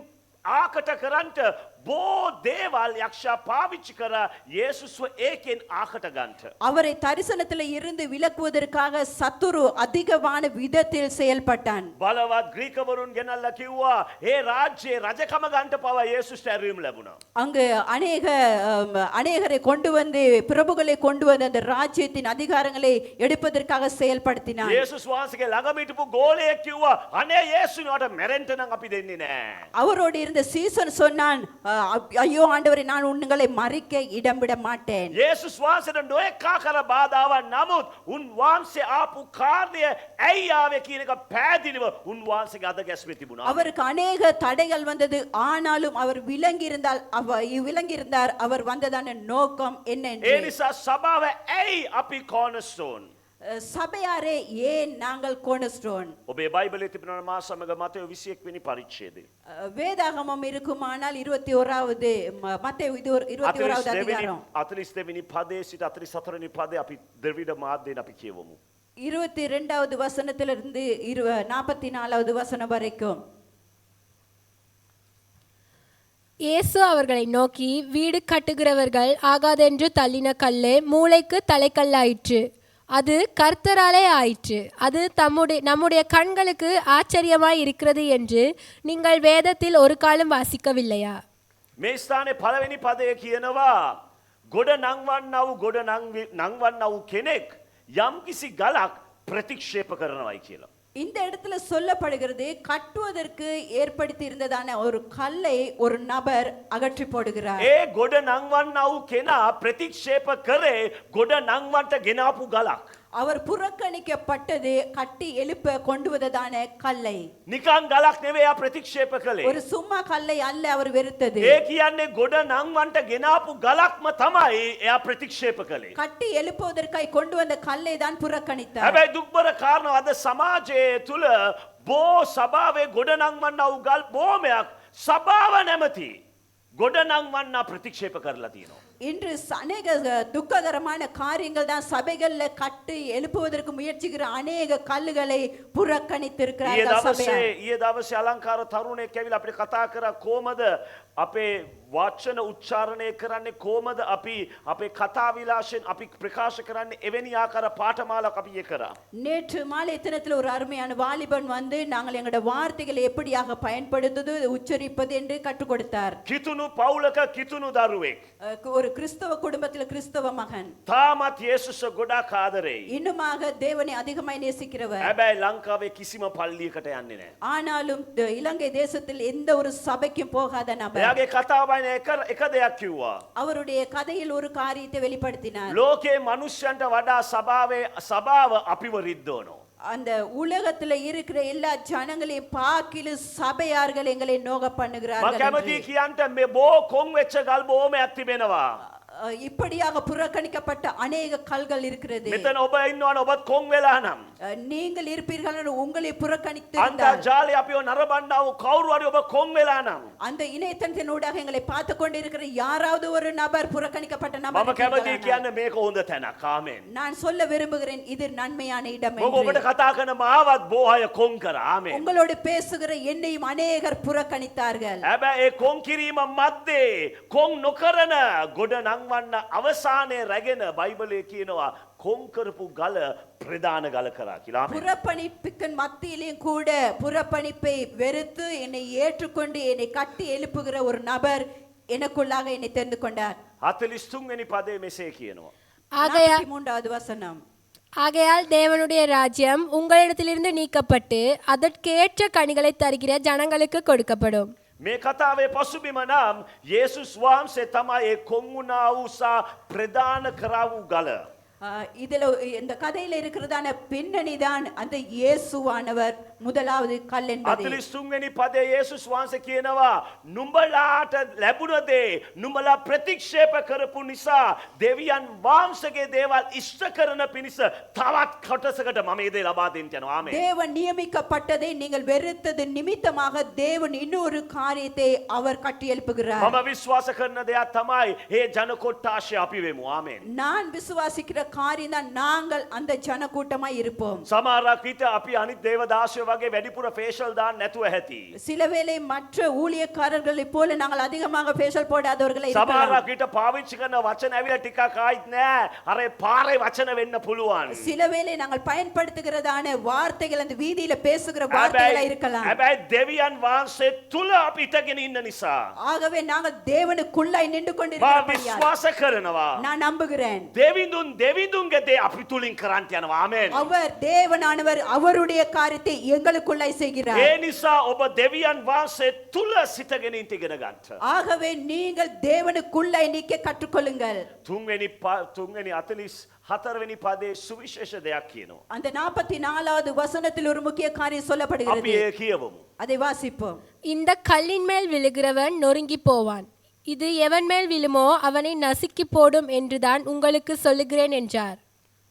ආකට කරන්ට බෝ දේවල් යක්ෂයා පාවිච්චි කර යේසුස්ව ඒකෙන් ආකට ගන්නට. அவரை தரிசனத்தில் இருந்து விலக்குவதற்காக சத்துரு அதிகமான விதத்தில் செயல்பட்டான். බලවත් ග්‍රීකවරුන් ගෙනල්ලා කිව්වා ඒ රාජ්‍යයේ රජකම ගන්නට පවා යේසුස්ට ඇරීම ලැබුණා. அங்கு அநேகரை கொண்டு வந்து பிரபுகளை கொண்டு வந்து அந்த ராஜ்யத்தின் அதிகாரங்களை எடுப்பதற்காக செயல்படுத்தினான். යේසුස් වහන්සේගේ ළඟම හිටපු ගෝලයෙක් කිව්වා අනේ යේසුනට මැරෙන්න නම් අපි දෙන්නේ නැහැ. அவரோடு இருந்த சீசன் சொன்னான், ஐயோ ஆண்டவரே, நான் உங்களை மறிக்க இடம் விட மாட்டேன். යේසුස් වහන්සේට නොඑක ආකාර බාධාවක් නමුත් උන්වහන්සේ ආපු කාර්යය ඇයි ආවේ කියන එක පැහැදිලිව උන්වහන්සේගේ අද ගැස්මේ තිබුණා. அவருக்கு அநேக தடைகள் வந்தது, ஆனாலும் அவர் விளங்கியிருந்தார் அவர் வந்ததான நோக்கம் என்ன ඒ என்று. නිසා සභාව ඇයි අපි කෝනස්ටෝන්. சபையாரே, ஏன் நாங்கள் கோர்னர்ஸ்டோன்? ඔබේ බයිබලයේ තිබෙනවා මා සමග මතයෝ 21 වෙනි පරිච්ඡේදය. வேதாகமம் இருக்குமானால் 21வது மத்தேயு 21வது அதிகாரம் 42 වෙනි පදයේ සිට 44 වෙනි පදේ අපි ද්‍රවිඩ මාධ්‍යයෙන් අපි කියවමු. 22வது வசனத்திலிருந்து 44வது வசனம் வரைக்கும். இயேசு அவர்களை நோக்கி, வீடு கட்டுகிறவர்கள் ஆகாதென்று தள்ளின கல்லே மூளைக்கு தலைக்கல்லாயிற்று. அது கர்த்தராலே ஆயிற்று. அது நம்முடைய கண்களுக்கு ஆச்சரியமாய் இருக்கிறது என்று நீங்கள் வேதத்தில் ஒரு காலம் வாசிக்கவில்லையா? මේ ස්ථානයේ පළවෙනි පදය කියනවා ගොඩ නංවන්නා වූ කෙනෙක් යම්කිසි ගලක් ප්‍රතික්ෂේප කරනවායි කියලා. இந்த இடத்துல சொல்லப்படுகிறது, கட்டுவதற்கு ஏற்படுத்தி இருந்ததான ஒரு கல்லை ஒரு நபர் அகற்றி போடுகிறார். ඒ ගොඩ නංවන්නා වූ කෙනා ප්‍රතික්ෂේප කරේ ගොඩ නංවන්ට ගෙනාපු ගලක්. அவர் புறக்கணிக்கப்பட்டது கட்டி எழுப்ப கொண்டு வந்ததான கல்லை. නිකන් ගලක් නෙවෙයි ආ ප්‍රතික්ෂේප කළේ. ஒரு சும்மா கல்லை அல்ல அவர் வெறுத்தது. ඒ කියන්නේ ගොඩ නංවන්ට ගෙනාපු ගලක්ම තමයි එයා ප්‍රතික්ෂේප කළේ. கட்டி எழுப்புவதற்காக கொண்டு வந்த கல்லை தான் புறக்கணித்தார். හැබැයි දුක්බර කාරණා අද සමාජයේ තුල බෝ සභාවේ ගොඩ නංවන්නා වූ ගල් බොහොමයක් සභාව නැමැති ගොඩ නංවන්නා ප්‍රතික්ෂේප කරලා තියෙනවා. இன்று அநேக துக்ககரமான காரியங்கள் தான் சபைகள்ல கட்டி எழுப்புவதற்கு முயற்சிக்கிற அநேக கல்லுகளை புறக்கணித்திருக்கிறார்கள் சபையார். ඊයේ දවසේ අලංකාර තරුණයෙක් ඇවිල්ලා අපිට කතා කරා කොහමද අපේ වචන උච්චාරණය කරන්නේ, කොහමද අපි අපේ කතා විලාසයෙන් අපි ප්‍රකාශ කරන්නේ, එවැනි ආකාර පාඨමාලාවක් අපි ඉය කරා. நேற்று மாலை தினத்தில் ஒரு அருமையான வாலிபன் வந்து நாங்கள் எங்களுடைய வார்த்தைகளை எப்படியாக பயன்படுத்துவது உச்சரிப்பது என்று கற்றுக் கொடுத்தார். කිතුණු පවුලක කිතුණු දරුවෙක්. ஒரு கிறிஸ்தவ குடும்பத்தில் கிறிஸ்தவ மகன். තාමත් යේසුස් ගොඩක් ආදරෙයි. இன்னுமாக தேவனை அதிகமாய் நேசிக்கிறவர். හැබැයි ලංකාවේ කිසිම පල්ලියකට යන්නේ නැහැ. ஆனாலும் இலங்கை தேசத்தில் எந்த ஒரு சபைக்கும் போகாத நபர். එයාගේ කතාවයින් එක දෙයක් කිව්වා. அவருடைய கதையில் ஒரு காரியத்தை வெளிப்படுத்தினார். ලෝකේ මිනිස්යන්ට වඩා සභාව අපිව රිද්දවනවා. அந்த உலகத்துல இருக்கிற எல்லா ஜனங்களையும் பார்க்கிலும் சபையார்கள் எங்களை நோக මම பண்ணுகிறார்கள் කැමතියි என்று. කියන්ට මේ බෝ කොන් වෙච්ච ගල් බොහොමයක් තිබෙනවා. இப்படியாக புறக்கணிக்கப்பட்ட அநேக கல்கள் இருக்கிறது. මෙතන ඔබ ඉන්නවනේ ඔබත් කොන් වෙලා නම්. நீங்கள் இருப்பீர்கள் என்று உங்களை புறக்கணித்து இருந்தால், අන්තර්ජාලය අපිව නරඹන්නා වූ කවුරු හරි ඔබ කොන් වෙලා නම්. அந்த இணையதளத்தினூடாக எங்களை பார்த்து கொண்டிருக்கிற யாராவது ஒரு நபர் புறக்கணிக்கப்பட்ட நபர் මම කැමතියි இருக்கிறாரா? කියන්නේ මේක හොඳ තැනක්. ආමෙන්. நான் சொல்ல விரும்புகிறேன், இது நன்மையான இடம் ඔබ ඔබට என்று. කතා කරන මාවත් බොහෝ කොන් කරා. ආමෙන්. உங்களோடு பேசுகிற என்னையும் அநேகர் புறக்கணித்தார்கள். හැබැයි ඒ කොන් කිරීම මැද්දේ කොන් නොකරන ගොඩ නංවන්න අවසානයේ රැගෙන බයිබලයේ කියනවා කොන් කරපු ගල ප්‍රධාන ගල කරා කියලා. ආමෙන්. புறப்பணிப்புக்கு மத்தியிலும் கூட புறப்பணிப்பை வெறுத்து என்னை ஏற்றுக்கொண்டு என்னை கட்டி எழுப்புகிற ஒரு நபர் எனக்குள்ளாக என்னை தெரிந்து கொண்டார். 43 වෙනි පදයේ මෙසේ කියනවා. ஆகையா 43வது வசனம். ஆகையால் தேவனுடைய ராஜ்யம் உங்களிடத்திலிருந்து நீக்கப்பட்டு அதற்கேற்ற கனிகளை தருகிற ஜனங்களுக்கு கொடுக்கப்படும். මේ කතාවේ පසුබිම නම් යේසුස් වහන්සේ තමයි ඒ කොංගුණා වූ සහ ප්‍රදාන කරා වූ ගල. இதுல இந்த கதையில இருக்கிறதான பின்னணி தான் அந்த இயேசுவானவர் முதலாவது கல் என்பது. 43 වෙනි පදයේ යේසුස් වහන්සේ කියනවා නුඹලාට ලැබුණ දේ නුඹලා ප්‍රතික්ෂේප කරපු නිසා දෙවියන් වහන්සේගේ දේවල් ඉෂ්ට කරන පිණිස තවත් කොටසකට මම මේ දේ ලබා දෙන්න යනවා. ආමේන්. தேவன் நியமிக்கப்பட்டதை நீங்கள் வெறுத்தது நிமித்தமாக தேவன் இன்னொரு காரியத்தை அவர் கட்டி எழுப்புகிறார். මම විශ්වාස කරන දෙයක් තමයි මේ ජන කොට්ටාශය අපි වෙමු. ආමේන්. நான் விசுவாசிக்கிற காரியம் தான் நாங்கள் அந்த ஜனக்கூட்டமாய் இருப்போம். සමහරක් විට අපි අනිත් දේවදාසයෝ වගේ වැඩිපුර ෆේෂල් දාන්න නැතුව ඇති. சில வேளை மற்ற ஊழியக்காரர்களைப் போல நாங்கள் அதிகமாக ஃபேஷியல் போடாதவர்களாய் இருக்கலாம். සමහරක් විට පාවිච්චි කරන වචන ඇවිල්ලා ටිකක් ආයිත් නෑ. අර පාරේ වචන වෙන්න පුළුවන්. சில வேளை நாங்கள் பயன்படுத்துகிறதான வார்த்தைகள் அந்த வீதியில பேசுகிற வார்த்தைகளா இருக்கலாம். හැබැයි දෙවියන් වහන්සේ තුල අපි ඉඳගෙන ඉන්න නිසා ஆகவே நாங்கள் தேவனுக்குள்ளாய் நின்று මම கொண்டிருக்கிறோம். විශ්වාස කරනවා நான் நம்புகிறேன் දෙවිඳුන්ගේ දේ අපි තුලින් කරන්ට යනවා. ආමේන්. அவர் தேவனானவர் அவருடைய காரியத்தை எங்களுக்குள்ளாய் செய்கிறார். ඒ නිසා ඔබ දෙවියන් වහන්සේ තුල සිටගෙන ඉඳගෙන ගන්න. ஆகவே நீங்கள் தேவனுக்குள்ளாய் நிற்க கற்றுக்கொள்ளுங்கள். තුන්වෙනි 44 වෙනි පදයේ සුවිශේෂ දෙයක් කියනවා. அந்த 44வது வசனத்தில் ஒரு முக்கிய காரியம் சொல்லப்படுகிறது. අපි ඒ කියවමු. அதை வாசிப்போம். இந்த கல்லின் மேல் விழுகிறவன் நொறுங்கி போவான், இது எவன் மேல் விழுமோ அவனை நசுக்கி போடும் என்றுதான் உங்களுக்கு சொல்லுகிறேன் என்றார்.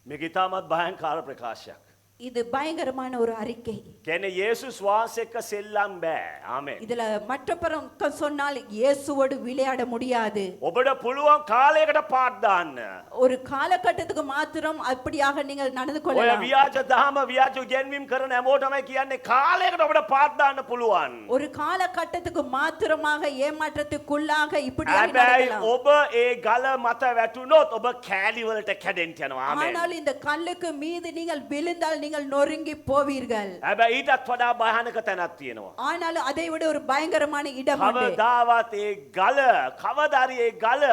මේක ඉතාමත් භයංකාර ප්‍රකාශයක්. இது பயங்கரமான ஒரு அறிக்கை. කියන්නේ යේසුස් වහන්සේ එක්ක සෙල්ලම් බෑ. ආමේන්. இதுல மற்ற பக்கம் சொன்னால் இயேசுவோடு விளையாட முடியாது. ඔබට පුළුවන් කාලයකට පාඩ දාන්න. ஒரு காலகட்டத்துக்கு மாத்திரம் அப்படியாக நீங்கள் நடந்து ඔය கொள்ளலாம். ව්‍යාජ දහම ව්‍යාජ ගෙන්වීම කරන හැමෝටමයි කියන්නේ කාලයකට ඔබට පාඩ දාන්න පුළුවන්. ஒரு காலகட்டத்துக்கு மாத்திரமாக ஏமாற்றத்துக்குள்ளாக இப்படியாக හැබැයි நடக்கலாம். ඔබ ඒ ගල මත වැටුනොත් ඔබ කෑලි වලට කැඩෙන්න යනවා. ආමේන්. ஆனால் இந்த கல்லுக்கு மீது நீங்கள் விழுந்தால் நீங்கள் நொறுங்கி போவீர்கள். හැබැයි ඊටත් වඩා භයානක තැනක් තියෙනවා. ஆனாலும் அதை விட ஒரு பயங்கரமான இடம் உண்டு. කවදාවත් ඒ ගල කවදාරි ඒ ගල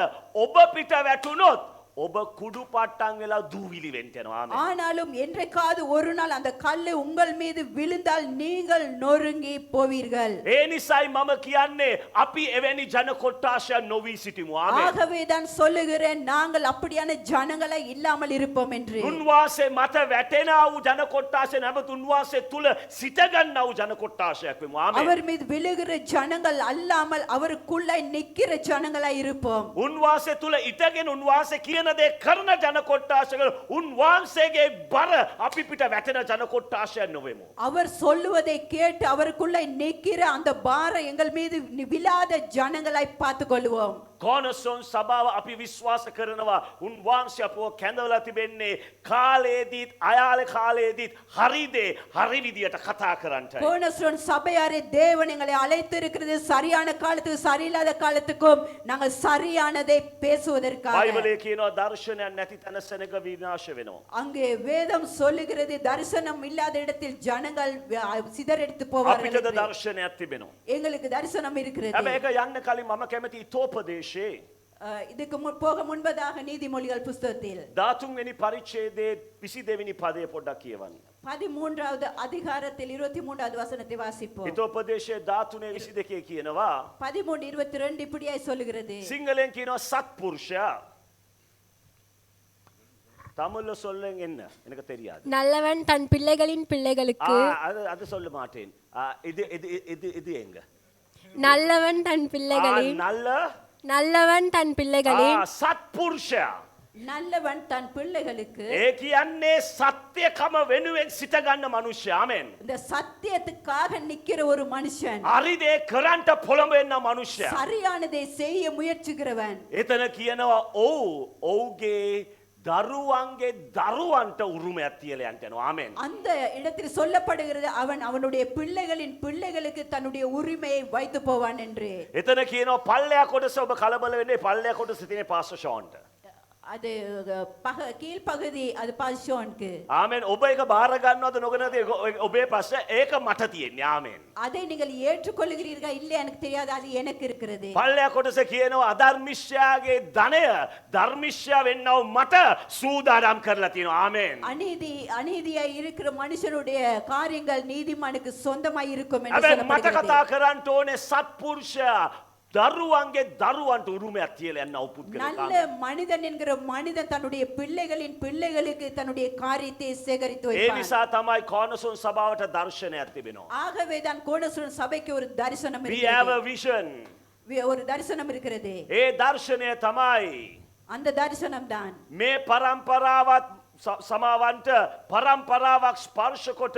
ඔබ පිට වැටුනොත් ඔබ කුඩු පට්ටම් වෙලා දූවිලි වෙන්න යනවා. ආමේන්. ஆனாலும் என்றைக்காவது ஒரு நாள் அந்த கல்லு உங்கள் மீது விழுந்தால் நீங்கள் நொறுங்கி போவீர்கள். ඒ නිසායි මම කියන්නේ අපි එවැනි ජන කොට්ටාශයක් නොවී සිටිමු. ආමේන්. ஆகவே தான் சொல்லுகிறேன் நாங்கள் அப்படியான ஜனங்களை இல்லாமல் இருப்போம் என்று. උන්වහන්සේ මත වැටෙනා වූ ජන කොට්ටාශය නැවත උන්වහන්සේ තුල සිටගන්නා වූ ජන කොට්ටාශයක් වෙමු. ආමේන්. அவர் மீது விழுகிற ஜனங்கள் அல்லாமல் அவருக்குள்ளாய் நிற்கிற ஜனங்களாய் இருப்போம். උන්වහන්සේ තුල ඉතගෙන උන්වහන්සේ කියන දේ කරන ජන කොට්ටාශයක උන්වහන්සේගේ බර අපි පිට වැටෙන ජන කොට්ටාශයක් නොවෙමු. அவர் சொல்லுவதை கேட்டு அவருக்குள்ளாய் நிற்கிற அந்த பாரம் எங்கள் மீது விழாத ஜனங்களாய் பார்த்துக் கொள்வோம். කෝනසොන් සභාව අපි විශ්වාස කරනවා උන්වහන්සේ අපව කැඳවලා තිබෙන්නේ කාලයේදීත් අයාල කාලයේදීත් හරි දේ හරි විදියට කතා කරන්නයි. கோனஸ்ரோன் சபையாரே தேவன் எங்களை அழைத்திருக்கிறது சரியான காலத்துக்கு சரியில்லாத காலத்துக்கும் நாங்கள் சரியானதை பேசுவதற்காக. බයිබලයේ කියනවා දර්ශනයක් නැති තැන සෙනග විනාශ වෙනවා. அங்கே வேதம் சொல்லுகிறது தரிசனம் இல்லாத இடத்தில் ஜனங்கள் சிதறடித்து போவார்கள் අපිටද என்று. දර්ශනයක් තිබෙනවා. எங்களுக்கு தரிசனம் இருக்கிறது. හැබැයි ඒක යන්න කලින් මම කැමති ඉතෝපදේශේ இதுக்கு போக முன்பதாக நீதிமொழிகள் புஸ்தகத்தில் 13 වෙනි පරිච්ඡේදයේ 22 වෙනි පදය පොඩ්ඩක් කියවන්න. 13வது அதிகாரத்தில் 23வது வசனத்தை வாசிப்போம். ඉතෝපදේශයේ 13 22 කියනවා 13:22 இப்படியாய் சொல்லுகிறது. සිංහලෙන් කියනවා සත්පුරුෂයා. தமிழ்ல சொல்லுங்க என்ன எனக்கு தெரியாது. நல்லவன் தன் பிள்ளைகளின் பிள்ளைகளுக்கு அது சொல்ல மாட்டேன். இது எங்க நல்லவன் தன் பிள்ளைகளின் நல்லவன் தன் பிள்ளைகளின் සත්පුරුෂයා நல்லவன் தன் பிள்ளைகளுக்கு ඒ කියන්නේ සත්‍යකම වෙනුවෙන් සිත ගන්න මනුෂ්‍යයා. ආමෙන්. இந்த சத்தியத்துக்காக நிக்கிற ஒரு மனுஷன், හරි දේ කරන්ට පොළඹෙන්න මනුෂ්‍යයා. சரியானதை செய்ய முயற்சிக்கிறவன். එතන කියනවා ඔව්ගේ දරුවන්ගේ දරුවන්ට උරුමයක් තියලා යන්න යනවා. ආමෙන්. அந்த இடத்தில் சொல்லப்படுகிறது அவன் அவனுடைய பிள்ளைகளின் பிள்ளைகளுக்கு தன்னுடைய உரிமையை வைத்து போவான் என்று. එතන කියනවා පල්ලෙයා කොටස ඔබ කලබල වෙන්නේ පල්ලෙයා කොටස තියෙන පාස්ටර් ෂෝන්ට. அது கீழ்ப்பகுதி அது பாஷோனுக்கு. ආමෙන්. ඔබ ඒක බාර ගන්නවද නොගනද ඔබේ ප්‍රශ්න ඒක මට තියෙන්නේ. ආමෙන්. அதை நீங்கள் ஏற்றுக்கொள்கிறீர்களா இல்லை எனக்கு தெரியாது, அது எனக்கு இருக்கிறது. පල්ලෙයා කොටස කියනවා අධර්මිෂ්‍යයාගේ ධනය ධර්මිෂ්‍යයා වෙන්නව මට සූදානම් කරලා තියෙනවා. ආමෙන්. அநீதியாய் இருக்கிற மனுஷனுடைய காரியங்கள் நீதிமானுக்கு சொந்தமாய் இருக்கும் என்று හැබැයි මට சொல்லப்படுகிறது. කතා කරන්න ඕනේ සත්පුරුෂයා දරුවන්ගේ දරුවන්ට උරුමයක් තියලා යන්න උපුද්ගල நல்ல மனிதன் என்கிற மனிதன் தன்னுடைய பிள்ளைகளின் பிள்ளைகளுக்கு தன்னுடைய காரியத்தை சேகரித்து ඒ வைப்பான். නිසා තමයි කෝනසොන් සභාවට දර්ශනයක් තිබෙනවා. ஆகவே தான் கோணசுரன் சபைக்கு ஒரு தரிசனம் We have a இருக்கிறது. vision. ஒரு தரிசனம் இருக்கிறது. ඒ දර්ශනය තමයි அந்த தரிசனம் தான் මේ පරම්පරාවත් සමාවන්ට පරම්පරාවක් ස්පර්ශ කොට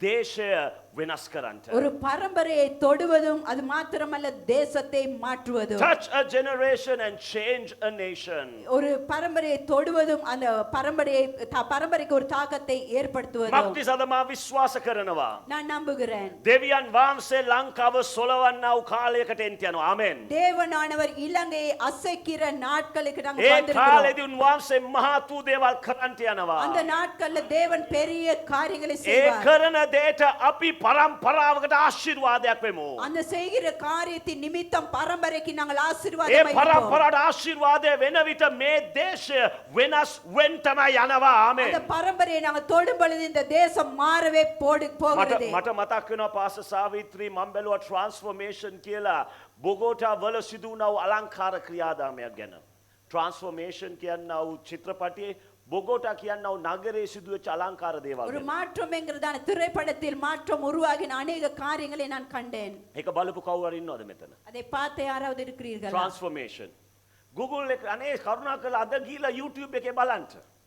දේශය වෙනස් කරන්නට. ஒரு பரம்பரையை தொடுவதும் அது மாத்திரமல்ல தேசத்தை மாற்றுவதும். Touch a generation and change a nation. ஒரு பரம்பரையை தொடுவதும் அந்த பரம்பரைக்கு ஒரு தாக்கத்தை ஏற்படுத்துவதும். මක්නිසාද මා විශ්වාස කරනවා. நான் நம்புகிறேன் දෙවියන් වහන්සේ ලංකාව සොලවන්නා වූ කාලයකට එන්ට යනවා. ආමෙන්. தேவனானவர் இலங்கையை அசைக்கிற நாட்களுக்கு நாங்க ඒ வந்திருக்கிறோம். කාලෙදී උන්වහන්සේ මහත් වූ දේවල් කරන්නට යනවා. அந்த நாட்கள்ல தேவன் பெரிய காரியங்களை ඒ செய்வார். කරන දේට අපි පරම්පරාවකට ආශිර්වාදයක් වෙමු. அந்த செய்கிற காரியத்தின் நிமித்தம் பரம்பரைக்கு நாங்கள் ඒ ஆசீர்வாதமாய் இருப்போம். පරම්පරාවට ආශිර්වාදය වෙන විට මේ දේශය වෙනස් වෙන්න තමයි යනවා. ආමෙන්. அந்த பரம்பரையை நாங்க தொடும் பொழுது இந்த தேசம் மாறவே போகிறது. මට මතක් වෙනවා පාස සාවිත්‍රී මම බැලුවා ට්‍රාන්ස්ෆෝමේෂන් කියලා බොගෝටා වල සිදු වුණා වූ අලංකාර ක්‍රියාදාමයක් ගැන. ට්‍රාන්ස්ෆෝමේෂන් කියනවා වූ චිත්‍රපටයේ බොගෝටා කියනවා වූ නගරයේ සිදුවෙච්ච අලංකාර දේවල්. ஒரு மாற்றம் என்கிறதான திரைப்படத்தில் மாற்றம் உருவாகின அநேக காரியங்களை நான் கண்டேன். ඒක බලපු කවුරු හරි ඉන්නවද මෙතන? அதை பார்த்து யாராவது இருக்கிறீர்களா? ට්‍රාන්ස්ෆෝමේෂන්. Google එක අනේ කරුණාකරලා අද ගිහලා YouTube එකේ බලන්න.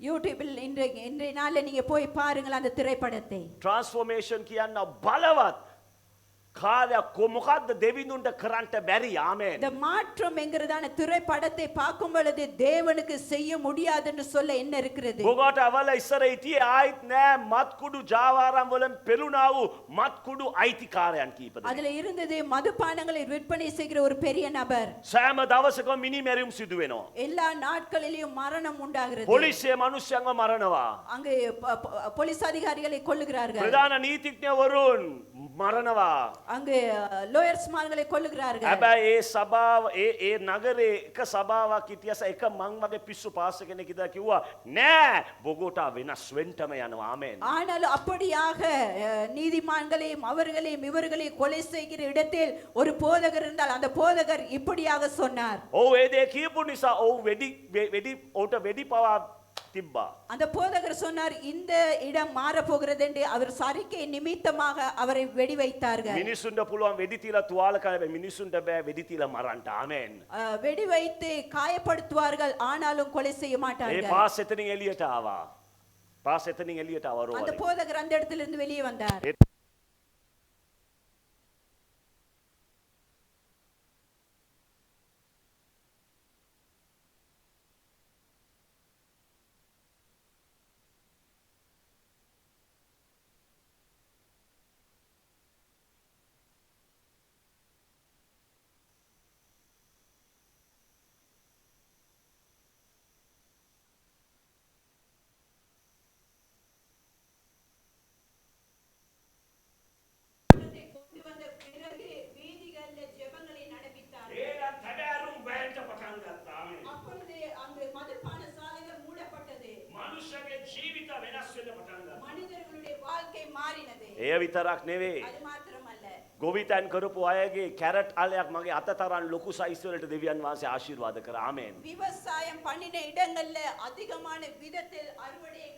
யூடியூபில் இன்றைய நாள்ல நீங்க போய் பாருங்கள் அந்த திரைப்படத்தை. ට්‍රාන්ස්ෆෝමේෂන් කියනවා බලවත් කාර්යයක් මොකද්ද දෙවිඳුන්ට කරන්න බැරි. ආමෙන්. இந்த மாற்றம் என்கிறதான திரைப்படத்தை பார்க்கும் பொழுது தேவனுக்கு செய்ய முடியாது என்று சொல்ல என்ன இருக்கிறது? බොගෝටා වල ඉස්සර හිටියේ ආයිත් නෑ මත්කුඩු ජාවාරම් වලින් පෙළුණා වූ මත්කුඩු අයිතිකාරයන් කීප දෙනෙක්. அதுல இருந்தது மதுபானங்களை விற்பனை செய்கிற ஒரு பெரிய நபர். සෑම දවසකම මිනි මැරීම් සිදු වෙනවා. எல்லா நாட்களிலும் மரணம் உண்டாகிறது. පොලිසිය මිනිස්සුන්ව මරනවා. அங்கே போலீஸ் அதிகாரிகளை கொல்லுகிறார்கள். ප්‍රධාන නීතිඥවරුන් මරනවා. அங்கே லாயர்ஸ்மார்களை கொல்லுகிறார்கள். හැබැයි ඒ සභාව ඒ නගරේ එක සභාවක් හිටියස එක මං වගේ පිස්සු පාස කෙනෙක් ඉඳලා කිව්වා නෑ බොගෝටා වෙනස් වෙන්නම යනවා. ආමෙන්. ஆனால் அப்படியாக நீதிமான்களையும் அவர்களையும் இவர்களையும் கொலை செய்கிற இடத்தில் ஒரு போதகர் இருந்தால் அந்த போதகர் இப்படியாக சொன்னார். ඔව් ඒ දේ කියපු නිසා ඔව් ඔව්ට වෙඩි පවා තිබ්බා. அந்த போதகர் சொன்னார் இந்த இடம் மாற போகிறது என்று அவர் சரிக்கை நிமித்தமாக அவரை வெடி வைத்தார்கள். මිනිසුන්ට පුළුවන් වෙඩි තියලා තුවාල කරලා මිනිසුන්ට බෑ වෙඩි තියලා මරන්න. ආමෙන්. வெடி வைத்து காயப்படுத்துவார்கள் ஆனாலும் கொலை செய்ய ඒ மாட்டார்கள். පාස් එතනින් එළියට ආවා. පාස් එතනින් එළියට ආවා அந்த රෝවලේ. போதகர் அந்த இடத்திலிருந்து வெளியே வந்தார். அப்பொழுது அந்த மதுபான சாலைகள் மூடப்பட்டது. மனிதர்களுடைய வாழ்க்கை மாறினது. එය විතරක් නෙවෙයි. அது மாத்திரமல்ல, ගොවිතැන් කරපු අයගේ කැරට් අලයක් මගේ අත තරම් ලොකු සයිස් වලට දෙවියන් වහන්සේ ආශිර්වාද කරා. ආමෙන්. விவசாயம் பண்ணின இடங்கள்ல அதிகமான விதத்தில் அறுவடையை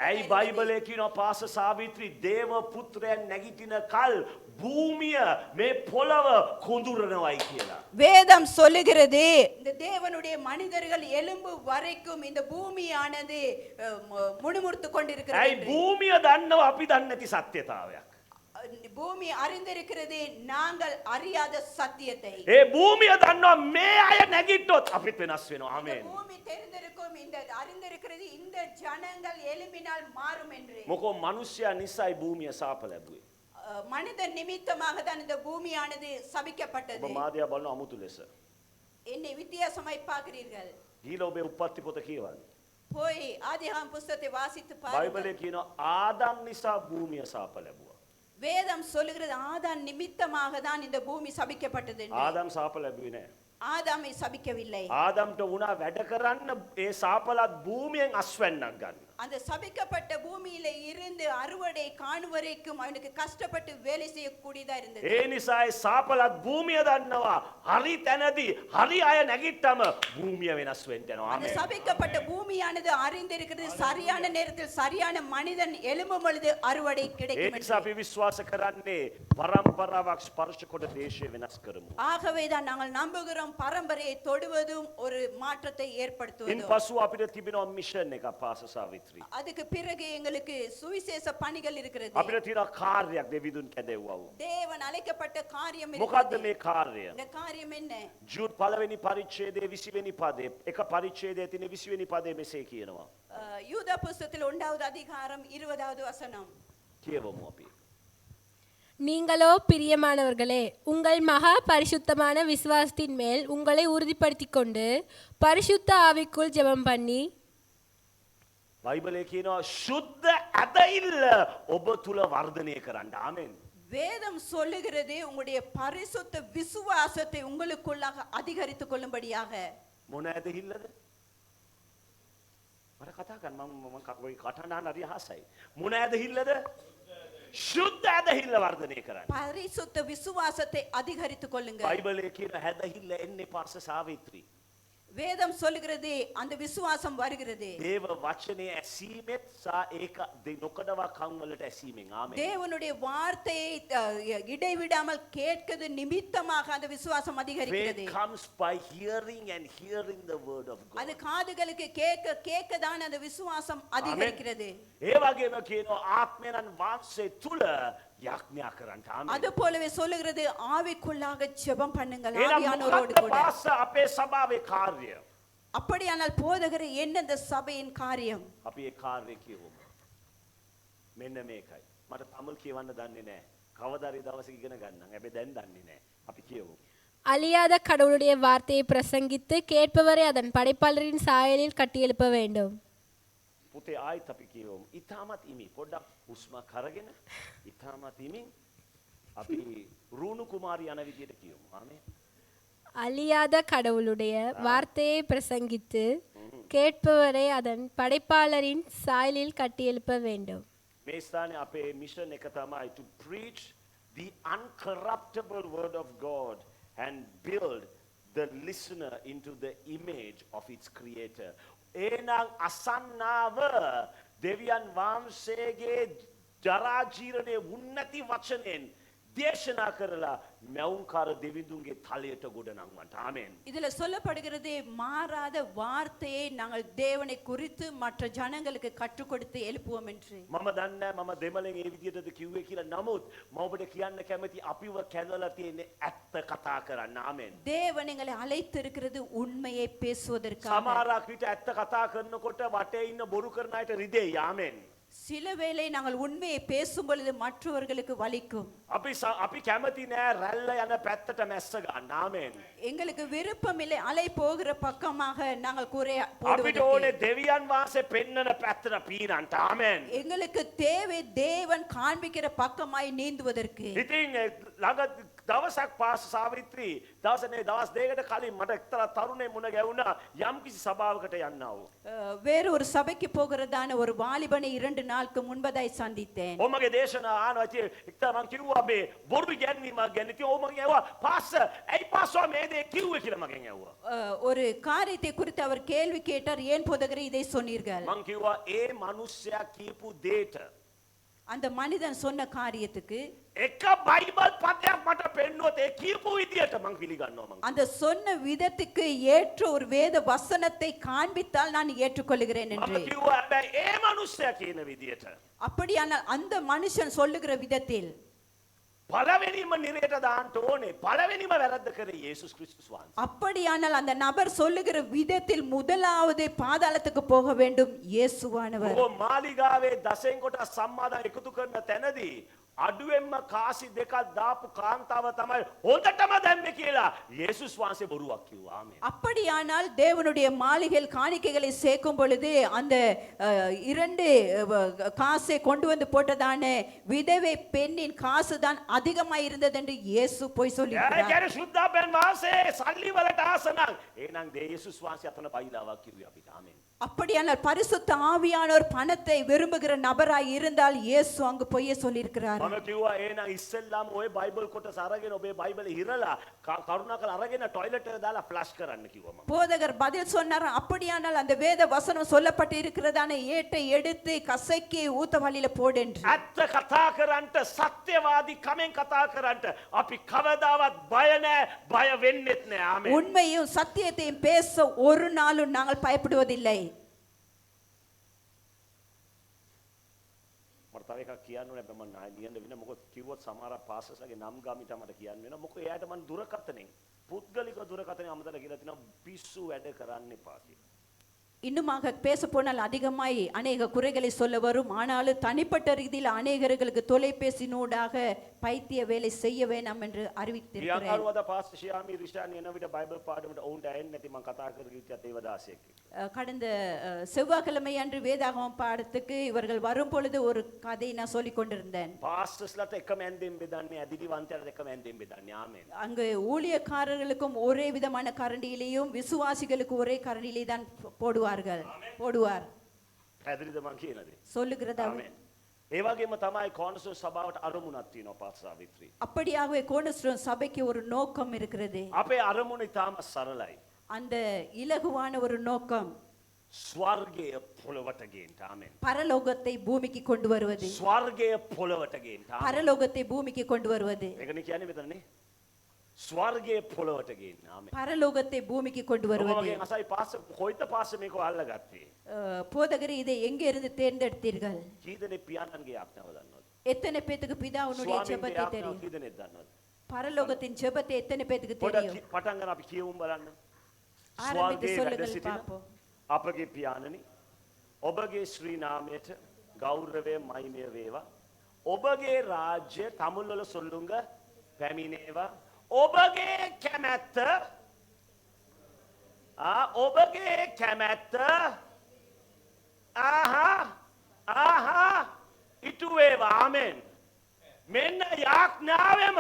ඇයි காணக்கூடிய බයිබලයේ කියනවා පාස සාවිත්‍රි දේව පුත්‍රයන් නැගිටින කල් භූමිය මේ පොළව කොඳුරනවයි කියලා. வேதம் சொல்லுகிறது இந்த தேவனுடைய மனிதர்கள் எலும்பு வரைக்கும் இந்த பூமியானது முணுமுறுத்து ඇයි கொண்டிருக்கிறது. භූමිය දන්නව අපි දන්නේ නැති සත්‍යතාවයක්. பூமி அறிந்திருக்கிறது நாங்கள் அறியாத சத்தியத்தை. ඒ භූමිය දන්නව මේ අය නැගිට්ටොත් අපිත් වෙනස් වෙනවා. இந்த ආමෙන්. பூமி தெரிந்திருக்கும் இந்த அறிந்திருக்கிறது இந்த ஜனங்கள் எழும்பினால் மாறும் என்று. මොකෝ මිනිස්සයා නිසයි භූමිය සාප ලැබුවේ. மனிதன் நிமித்தமாக தான் இந்த பூமியானது ඔබ சபிக்கப்பட்டது. මාදියා බලන අමුතු ලෙස. என்னை வித்தியாசமாய் பார்க்கிறீர்கள். ගීලා ඔබේ උප්පත්ති පොත කියවන්න. போய் ஆதியாகம புஸ்தகத்தை வாசித்து பாருங்கள். බයිබලයේ කියනවා ආදම් නිසා භූමිය සාප ලැබුවා. வேதம் சொல்லுகிறது ஆதாம் நிமித்தமாக தான் இந்த பூமி சபிக்கப்பட்டது என்று. ආදම් සාප ලැබුවේ නෑ. ஆதாமை சபிக்கவில்லை. ආදම්ට වුණා වැඩ කරන්න ඒ සාපලත් භූමියෙන් අස්වැන්නක් ගන්න. அந்த சபிக்கப்பட்ட பூமியில இருந்து அறுவடை காணும் வரைக்கும் அவனுக்கு கஷ்டப்பட்டு வேலை செய்யக்கூடியதா இருந்தது. ඒ නිසා ඒ සාපලත් භූමිය දන්නවා. හරි තැනදී හරි අය නැගිට්ටම භූමිය වෙනස් වෙන්න යනවා. அந்த ආමේන්. சபிக்கப்பட்ட பூமியானது அறிந்திருக்கிறது. சரியான நேரத்தில் சரியான மனிதன் எழும்பும் பொழுது அறுவடை ඒ கிடைக்கும் නිසා අපි විශ්වාස කරන්නේ පරම්පරාවක් ස්පර්ශ කොට දේශය වෙනස් කරමු. ஆகவே தான் நாங்கள் நம்புகிறோம் பரம்பரையை தொடுவதும் ஒரு மாற்றத்தை ඉන් ஏற்படுத்துவதும். පසු අපිට තිබෙනවා මිෂන් එකක් පාස සාවිත්‍රි. அதுக்கு பிறகு எங்களுக்கு சுவிசேஷ பணிகள் இருக்கிறது. අපිට තියෙනවා කාර්යයක් දෙවිදුන් කැදෙව්වා. தேவன் அழைக்கப்பட்ட காரியம் මොකද්ද இருக்கிறது. මේ කාර්යය? இந்த காரியம் என்ன? ජූඩ් පළවෙනි පරිච්ඡේදයේ 20 වෙනි පදේ එක පරිච්ඡේදයේ තියෙන 20 වෙනි පදේ මෙසේ කියනවා. யூதா புஸ்தகத்தில் 1வது அதிகாரம் 20வது வசனம். කියවමු අපි. நீங்களோ பிரியமானவர்களே, உங்கள் மகா பரிசுத்தமான விசுவாசத்தின் மேல் உங்களை உறுதிப்படுத்திக் கொண்டு பரிசுத்த ஆவிக்குள் ஜெபம் பண்ணி බයිබලයේ කියනවා ශුද්ධ ඇදහිල්ල ඔබ තුල වර්ධනය කරන්න. ආමෙන්. வேதம் சொல்லுகிறது உங்களுடைய பரிசுத்த விசுவாசத்தை உங்களுக்குள்ளாக அதிகரித்துக் கொள்ளும்படியாக. මොන ඇදහිල්ලද? මට කතා කරන්න මම ඔය කටහඬ හරි අහසයි. මොන ඇදහිල්ලද? ශුද්ධ ඇදහිල්ල වර්ධනය කරන්න. பரிசுத்த விசுவாசத்தை அதிகரித்துக் கொள்ளுங்க. බයිබලයේ කියන ඇදහිල්ල එන්නේ පාස සාවිත්‍රි. வேதம் சொல்லுகிறது அந்த விசுவாசம் வருகிறது. දේව වචනේ ඇසීමෙත් සා ඒක නොකඩවා කන් වලට ඇසීමෙන්. ආමෙන්. தேவனுடைய வார்த்தையை இடைவிடாமல் கேட்கிறது நிமித்தமாக அந்த விசுவாசம் அதிகரிக்கிறது. Faith comes by hearing and hearing the word of God. அது காதுகளுக்கு கேட்க கேட்க தான் அந்த விசுவாசம் அதிகரிக்கிறது. ඒ වගේම කියනවා ආත්මයන් වාසය තුල යාඥා කරන්න. ආමෙන්. அது போலவே சொல்லுகிறது ஆவிக்குள்ளாக ஜெபம் பண்ணுங்கள் එහෙනම් ஆவியானவரோடு මොකක්ද கூட. පාස අපේ සභාවේ කාර්යය? அப்படியானால் போதகர் என்ன இந்த சபையின் காரியம்? අපි ඒ කාර්යය කියවමු. මෙන්න මේකයි. මට තමිල් කියවන්න දන්නේ නැහැ. කවදාරි දවසක ඉගෙන ගන්නම්. හැබැයි දැන් දන්නේ නැහැ. අපි කියවමු. அழியாத கடவுளுடைய வார்த்தையை பிரசங்கித்து கேட்பவரை அதன் படைப்பாளரின் சாயலில் கட்டியெழுப்ப வேண்டும். පුතේ ආයිත් අපි කියවමු. ඊටමත් ඉමි. පොඩ්ඩක් හුස්මක් අරගෙන ඊටමත් ඉමින් අපි රූණු කුමාරි යන විදියට කියමු. ආමේන්. அழியாத கடவுளுடைய வார்த்தையை பிரசங்கித்து கேட்பவரை அதன் படைப்பாளரின் சாயலில் கட்டியெழுப்ப வேண்டும். මේ ස්ථානයේ අපේ මිෂන් එක තමයි to preach the uncorruptible word of God and build the listener into the image of its creator. එනං අසන්නාව දෙවියන් වහන්සේගේ ජරා ජීර්ණයේ උන්නති වචනෙන් දේශනා කරලා මෞංකාර දෙවිඳුන්ගේ තලයට ගොඩනංවන්ට. ආමෙන්. இதுல சொல்லப்படுகிறது மாறாத வார்த்தையை நாங்கள் தேவனை குறித்து மற்ற ஜனங்களுக்கு கற்றுக் கொடுத்து எழுப்புவோம் என்று. මම දන්නේ මම දෙමළෙන් ඒ විදිහටද කිව්වේ කියලා. නමුත් මම ඔබට කියන්න කැමති අපිව කැඳවලා තියෙන්නේ ඇත්ත කතා කරන්න. ආමෙන්. தேவன் எங்களை அழைத்திருக்கிறது உண்மையை பேசுவதற்காக. සමහරක් විට ඇත්ත කතා කරනකොට වටේ ඉන්න බොරු කරන අයට රිදෙයි. ආමෙන්. சில வேளை நாங்கள் உண்மையை பேசும் பொழுது மற்றவர்களுக்கு வலிக்கும். අපි කැමති නෑ රැල්ල යන පැත්තට මැස්ස ගන්න. ආමෙන්. எங்களுக்கு விருப்பமில்லை அலை போகிற பக்கமாக நாங்கள் கூரை අපිට போடுவதற்கு. ඕනේ දෙවියන් වහන්සේ පෙන්නන පැත්තට පීනන්ට. ආමෙන්. எங்களுக்கு தேவை தேவன் காண்பிக்கிற பக்கமாய் நீந்துவதற்கு. ඉතින් ළඟ දවසක් පාස සාවිත්‍රි දවසනේ දවස් දෙකකට කලින් මට එක්තරා තරුණයෙක් මුණ ගැහුණා යම්කිසි සභාවකට යන්නව. வேறு ஒரு சபைக்கு போகிறதான ஒரு வாலிபனை 2 நாளுக்கு முன்பதாய் சந்தித்தேன். ඔමගේ දේශනා ආනවා. ඉතින් එක්තරා මං කිව්වා මේ බොරු ගැන්වීමක් ගැන. ඉතින් ඔමගෙන් ඇහුවා පාස ඇයි පාසෝ මේ දේ කිව්වේ කියලා මගෙන් ඇහුවා. ஒரு காரியத்தை குறித்து அவர் கேள்வி கேட்டார். ஏன் போதகரே இதை சொன்னீர்கள்? මං කිව්වා ඒ මිනිස්සයා කියපු දේට அந்த மனிதன் சொன்ன காரியத்துக்கு එක බයිබල් පදයක් මට පෙන්නුවොත් ඒ කියපු විදියට මං පිළිගන්නවා. මං அந்த சொன்ன விதத்துக்கு ஏற்ற ஒரு வேத வசனத்தை காண்பித்தால் நான் ஏற்றுக்கொள்கிறேன் මම என்று. කිව්වා හැබැයි ඒ මිනිස්සයා කියන විදියට அப்படியானால் அந்த மனுஷன் சொல்லுகிற விதத்தில் පළවෙනිම නිරයට දාන්න ඕනේ. පළවෙනිම වැරද්ද කරේ යේසුස් ක්‍රිස්තුස් වහන්සේ. அப்படியானால் அந்த நபர் சொல்லுகிற விதத்தில் முதலாவது பாதாளத்துக்கு போக வேண்டும் இயேசுவானவர். ඔබ මාලිගාවේ දසෙන් කොට සම්මාදන් එකතු කරන තැනදී අඩුවෙන්ම කාසි දෙකක් දාපු කාන්තාව තමයි හොඳටම දැම්මේ කියලා යේසුස් වහන්සේ බොරුවක් කිව්වා. ආමේන්. அப்படியானால் தேவனுடைய மாளிகையில் காணிக்கைகளை சேர்க்கும் பொழுது அந்த இரண்டு காசை கொண்டு வந்து போட்டதான விதவை பெண்ணின் காசு தான் அதிகமாக இருந்தது என்று இயேசு போய் ඒ சொல்லியிருக்கிறார். කියන්නේ සුද්ධාපෙන් වහන්සේ සල්ලි වලට ආස නම් එහෙනම් යේසුස් වහන්සේ අතන බයිලාවක් කිව්වේ අපිට. ආමේන්. அப்படியானால் பரிசுத்த ஆவியானோர் பணத்தை விரும்புகிற நபராய் இருந்தால் இயேசு அங்கு பொய்யே சொல்லியிருக்கிறார். මම කිව්වා එහෙනම් ඉස්සෙල්ලාම ওই බයිබල් කොටස අරගෙන ඔබේ බයිබල ඉරලා කරුණාකර අරගෙන টয়ලට් එක දාලා ෆ්ලෂ් කරන්න කිව්වා මම. போதகர் பதில் சொன்னார், அப்படியானால் அந்த வேத வசனம் சொல்லப்பட்டு இருக்கிறதான ஏட்டை எடுத்து கசைக்கு ஊத்த வழியில போடு என்று. ඇත්ත කතා කරන්නට සත්‍යවාදී කමෙන් කතා කරන්නට අපි කවදාවත් බය නැහැ, බය වෙන්නෙත් නැහැ. ආමේන්. உண்மையும் சத்தியத்தையும் பேச ஒரு நாளும் நாங்கள் பயப்படுவதில்லை. මට තව එකක් කියන්න ඕනේ මම ලියන්න වෙන මොකද කිව්වොත් සමහර පාසස්ලගේ නම් ගාමිට මට කියන්න වෙනවා. මොකද එයාට මම දුරකථනේ පුද්ගලික දුරකථනේ අමතලා කියලා තිනවා පිස්සු වැඩ කරන්න එපා කියලා. இன்னுமாக பேச போனால் அதிகமாய் அநேக குறைகளை சொல்ல வரும். ஆனாலும் தனிப்பட்ட ரீதியில் அநேகர்களுக்கு தொலைபேசினூடாக பைத்திய வேலை செய்ய வேண்டாம் என்று அறிவித்திருக்கிறேன். පියංකරුවද පාස්ටර් ශියාමි රිෂාන් එන විට බයිබල් පාඩමට ඔවුන්ට ඇහෙන්නේ නැති මම කතා කරගිච්ච දේවදාසයෙක්. கடந்த செவ்வாய்க்கிழமை அன்று வேதாகமம் பாடத்துக்கு இவர்கள் வரும் பொழுது ஒரு கதையை நான் சொல்லிக் கொண்டிருந்தேன். පාස්ටර්ස්ලාට එකම ඇන්දෙන් බෙදන්නේ අදිරිවන්තයට එකම ඇන්දෙන් බෙදන්නේ. ආමේන්. அங்கு ஊழியக்காரர்களுக்கும் ஒரே விதமான கரண்டியிலையும் விசுவாசிகளுக்கு ஒரே கரண்டியிலே தான் போடுவார். පැහැදිලිද මං කියන දේ? சொல்லுகிறதா? ආමේන්. ඒ වගේම තමයි කෝනසෝ සභාවට අරමුණක් තියෙනවා පාස්ටර් සාවිත්‍රි. அப்படியாகவே கோணஸ்டோன் சபைக்கு ஒரு நோக்கம் இருக்கிறது. අපේ අරමුණ ඉතාම සරලයි. அந்த இலகுவான ஒரு நோக்கம் ස්වර්ගය පොළොවට ගේන්න. ආමේන්. பரலோகத்தை பூமிக்கு கொண்டு வருவது. ස්වර්ගය පොළොවට ගේන්න. ආමේන්. பரலோகத்தை பூமிக்கு கொண்டு வருவது. ඒකනේ කියන්නේ මෙතනනේ. ස්වර්ගය පොළොවට ගේන්න. ආමේන්. பரலோகத்தை பூமிக்கு கொண்டு வருவது. ඔබගේ අසයි පාස්ටර් කොයිද පාස්ටර් මේක අල්ලගත්තේ? போதகரே இதை எங்கே இருந்து தேர்ந்தெடுத்தீர்கள்? කී දෙනෙක් පියාණන්ගේ ආඥාව දන්නවද? எத்தனை பேத்துக்கு பிதாவுடைய ස්වාමීන්ගේ ஜெபத்தை ආඥාව தெரியும்? කී දෙනෙක් දන්නවද? பரலோகத்தின் ஜெபத்தை எத்தனை பேத்துக்கு පොඩ தெரியும்? පටන් ගන්න අපි කියවමු බලන්න. ஆரம்பித்து ස්වර්ගයේ වැඩ சொல்லுங்கள் සිටින பார்ப்போம். අපගේ පියාණනි ඔබගේ ශ්‍රී නාමයට ගෞරවය මහිමය වේවා. ඔබගේ රාජ්‍ය තමුල්වල සොල්ලුංග පැමිණේවා. ඔබගේ කැමැත්ත ඔබගේ කැමැත්ත ඉටු වේවා. ආමෙන්. මෙන්න යාඥාවෙම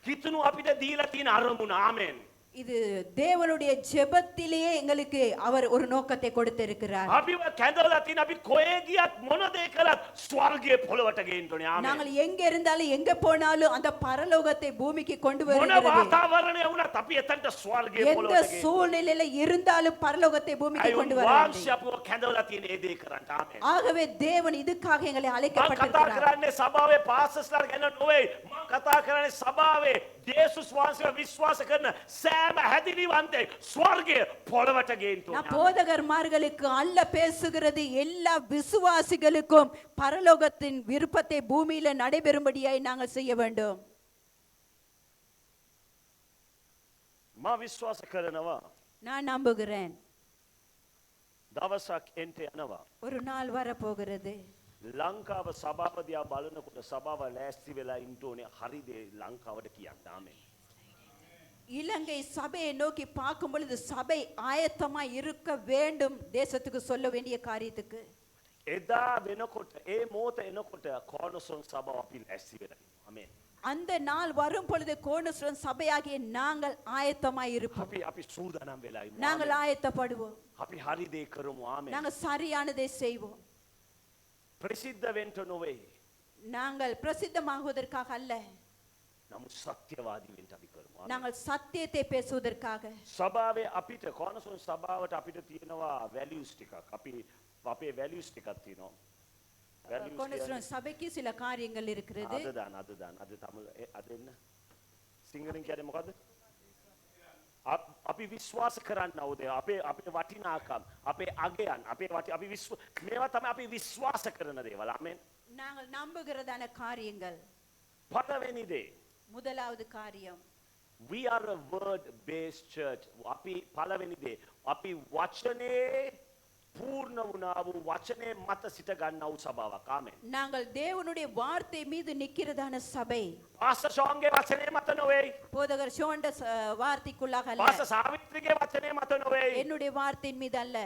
කිතුණු අපිට දීලා තියෙන අරමුණ. ආමෙන්. இது தேவனுடைய ஜெபத்திலேயே எங்களுக்கு அவர் ஒரு நோக்கத்தை கொடுத்திருக்கிறார். අපිව කැඳවලා තියෙන අපි කොහේ ගියත් මොන දේ කළත් ස්වර්ගයේ පොළවට ගේන්න ඕනේ. ආමෙන්. நாங்கள் எங்க இருந்தாலும் எங்க போனாலும் அந்த பரலோகத்தை பூமிக்கு கொண்டு මොන வருகிறது. වාතාවරණය වුණත් අපි එතනට ස්වර්ගයේ எந்த පොළවට ගේන්න. சூழ்நிலையில இருந்தாலும் பரலோகத்தை பூமிக்கு கொண்டு வர வேண்டும். වංශය අපිව කැඳවලා තියෙන ඒ දේ කරන්න. ආමෙන්. ஆகவே தேவன் இதுக்காக எங்களை මම කතා அழைக்கப்பட்டிருக்கிறார். කරන්නේ සභාවේ පාස්ටර්ස්ලා ගැන නොවේ. මම කතා කරන්නේ සභාවේ යේසුස් වහන්සේව විශ්වාස කරන සෑම හැදිරිවන්තෙක් ස්වර්ගයේ පොළවට ගේන්න நான் ඕනේ. போதகர்மார்களுக்கு அல்ல பேசுகிறது, எல்லா விசுவாசிகளுக்கும் பரலோகத்தின் விருப்பத்தை பூமியில நடைபெறும்படியாய் நாங்கள் செய்ய வேண்டும். මම විශ්වාස කරනවා நான் நம்புகிறேன் දවසක් එන්ට යනවා. ஒரு நாள் வரப்போகிறது. ලංකාව සභාපතියා බලනකොට සභාව ලෑස්ති වෙලා ඉන්න ඕනේ හරි දේ ලංකාවට කියන්න. ආමෙන්. இலங்கை சபையை நோக்கி பார்க்கும் பொழுது சபை ஆயத்தமா இருக்க வேண்டும் தேசத்துக்கு சொல்ல வேண்டிய காரியத்துக்கு. එදා වෙනකොට ඒ මොහොත එනකොට කෝනසොන් සභාව අපි ලෑස්ති වෙලා ඉන්නවා. ආමෙන්. அந்த நாள் வரும் பொழுது கோணஸ்வரன் சபையாகிய நாங்கள் ஆயத்தமாய் இருப்போம். අපි සූදානම් වෙලා ඉන්නවා. நாங்கள் ஆயத்தப்படுவோம். අපි හරි දේ කරමු. ආමෙන්. நாங்கள் சரியானதை செய்வோம். ප්‍රසිද්ධ වෙන්න නොවේ. நாங்கள் பிரசித்தமாகுவதற்காக அல்ல, නමුත් සත්‍යවාදී වෙන්න අපි කරමු. ආමෙන්. நாங்கள் சத்தியத்தை பேசுவதற்காக. සභාවේ අපිට කෝනසොන් සභාවට අපිට තියෙනවා වැලියුස් ටිකක්. අපි අපේ වැලියුස් ටිකක් තියෙනවා. වැලියුස් கோணஸ்வரன் சபைக்கு சில காரியங்கள் இருக்கிறது. අද තමුල අද එන්න සිංහලෙන් කියන්නේ මොකද්ද? අපි විශ්වාස කරන්න ඕනේ අපේ වටිනාකම් අපේ අගයන් අපි මේවා තමයි අපි විශ්වාස කරන දේවල්. ආමෙන්. நாங்கள் நம்புகிறதான காரியங்கள். පළවෙනි දේ முதலாவது காரியம், we are a word based church. අපි පළවෙනි දේ අපි වචනේ පූර්ණ වුණා වූ වචනේ මත සිට ගන්නා වූ සභාවක්. ආමෙන්. நாங்கள் தேவனுடைய வார்த்தை மீது நிக்கிறதான சபை. පාස්ටර් ෂෝන්ගේ වචනේ මත නොවේයි. போதகர் ஷோண்ட வார்த்தைக்குள்ளாக அல்ல, පාස්ටර් සාවිත්‍රිගේ වචනේ මත නොවේයි. என்னுடைய வார்த்தையின் மீது அல்ல,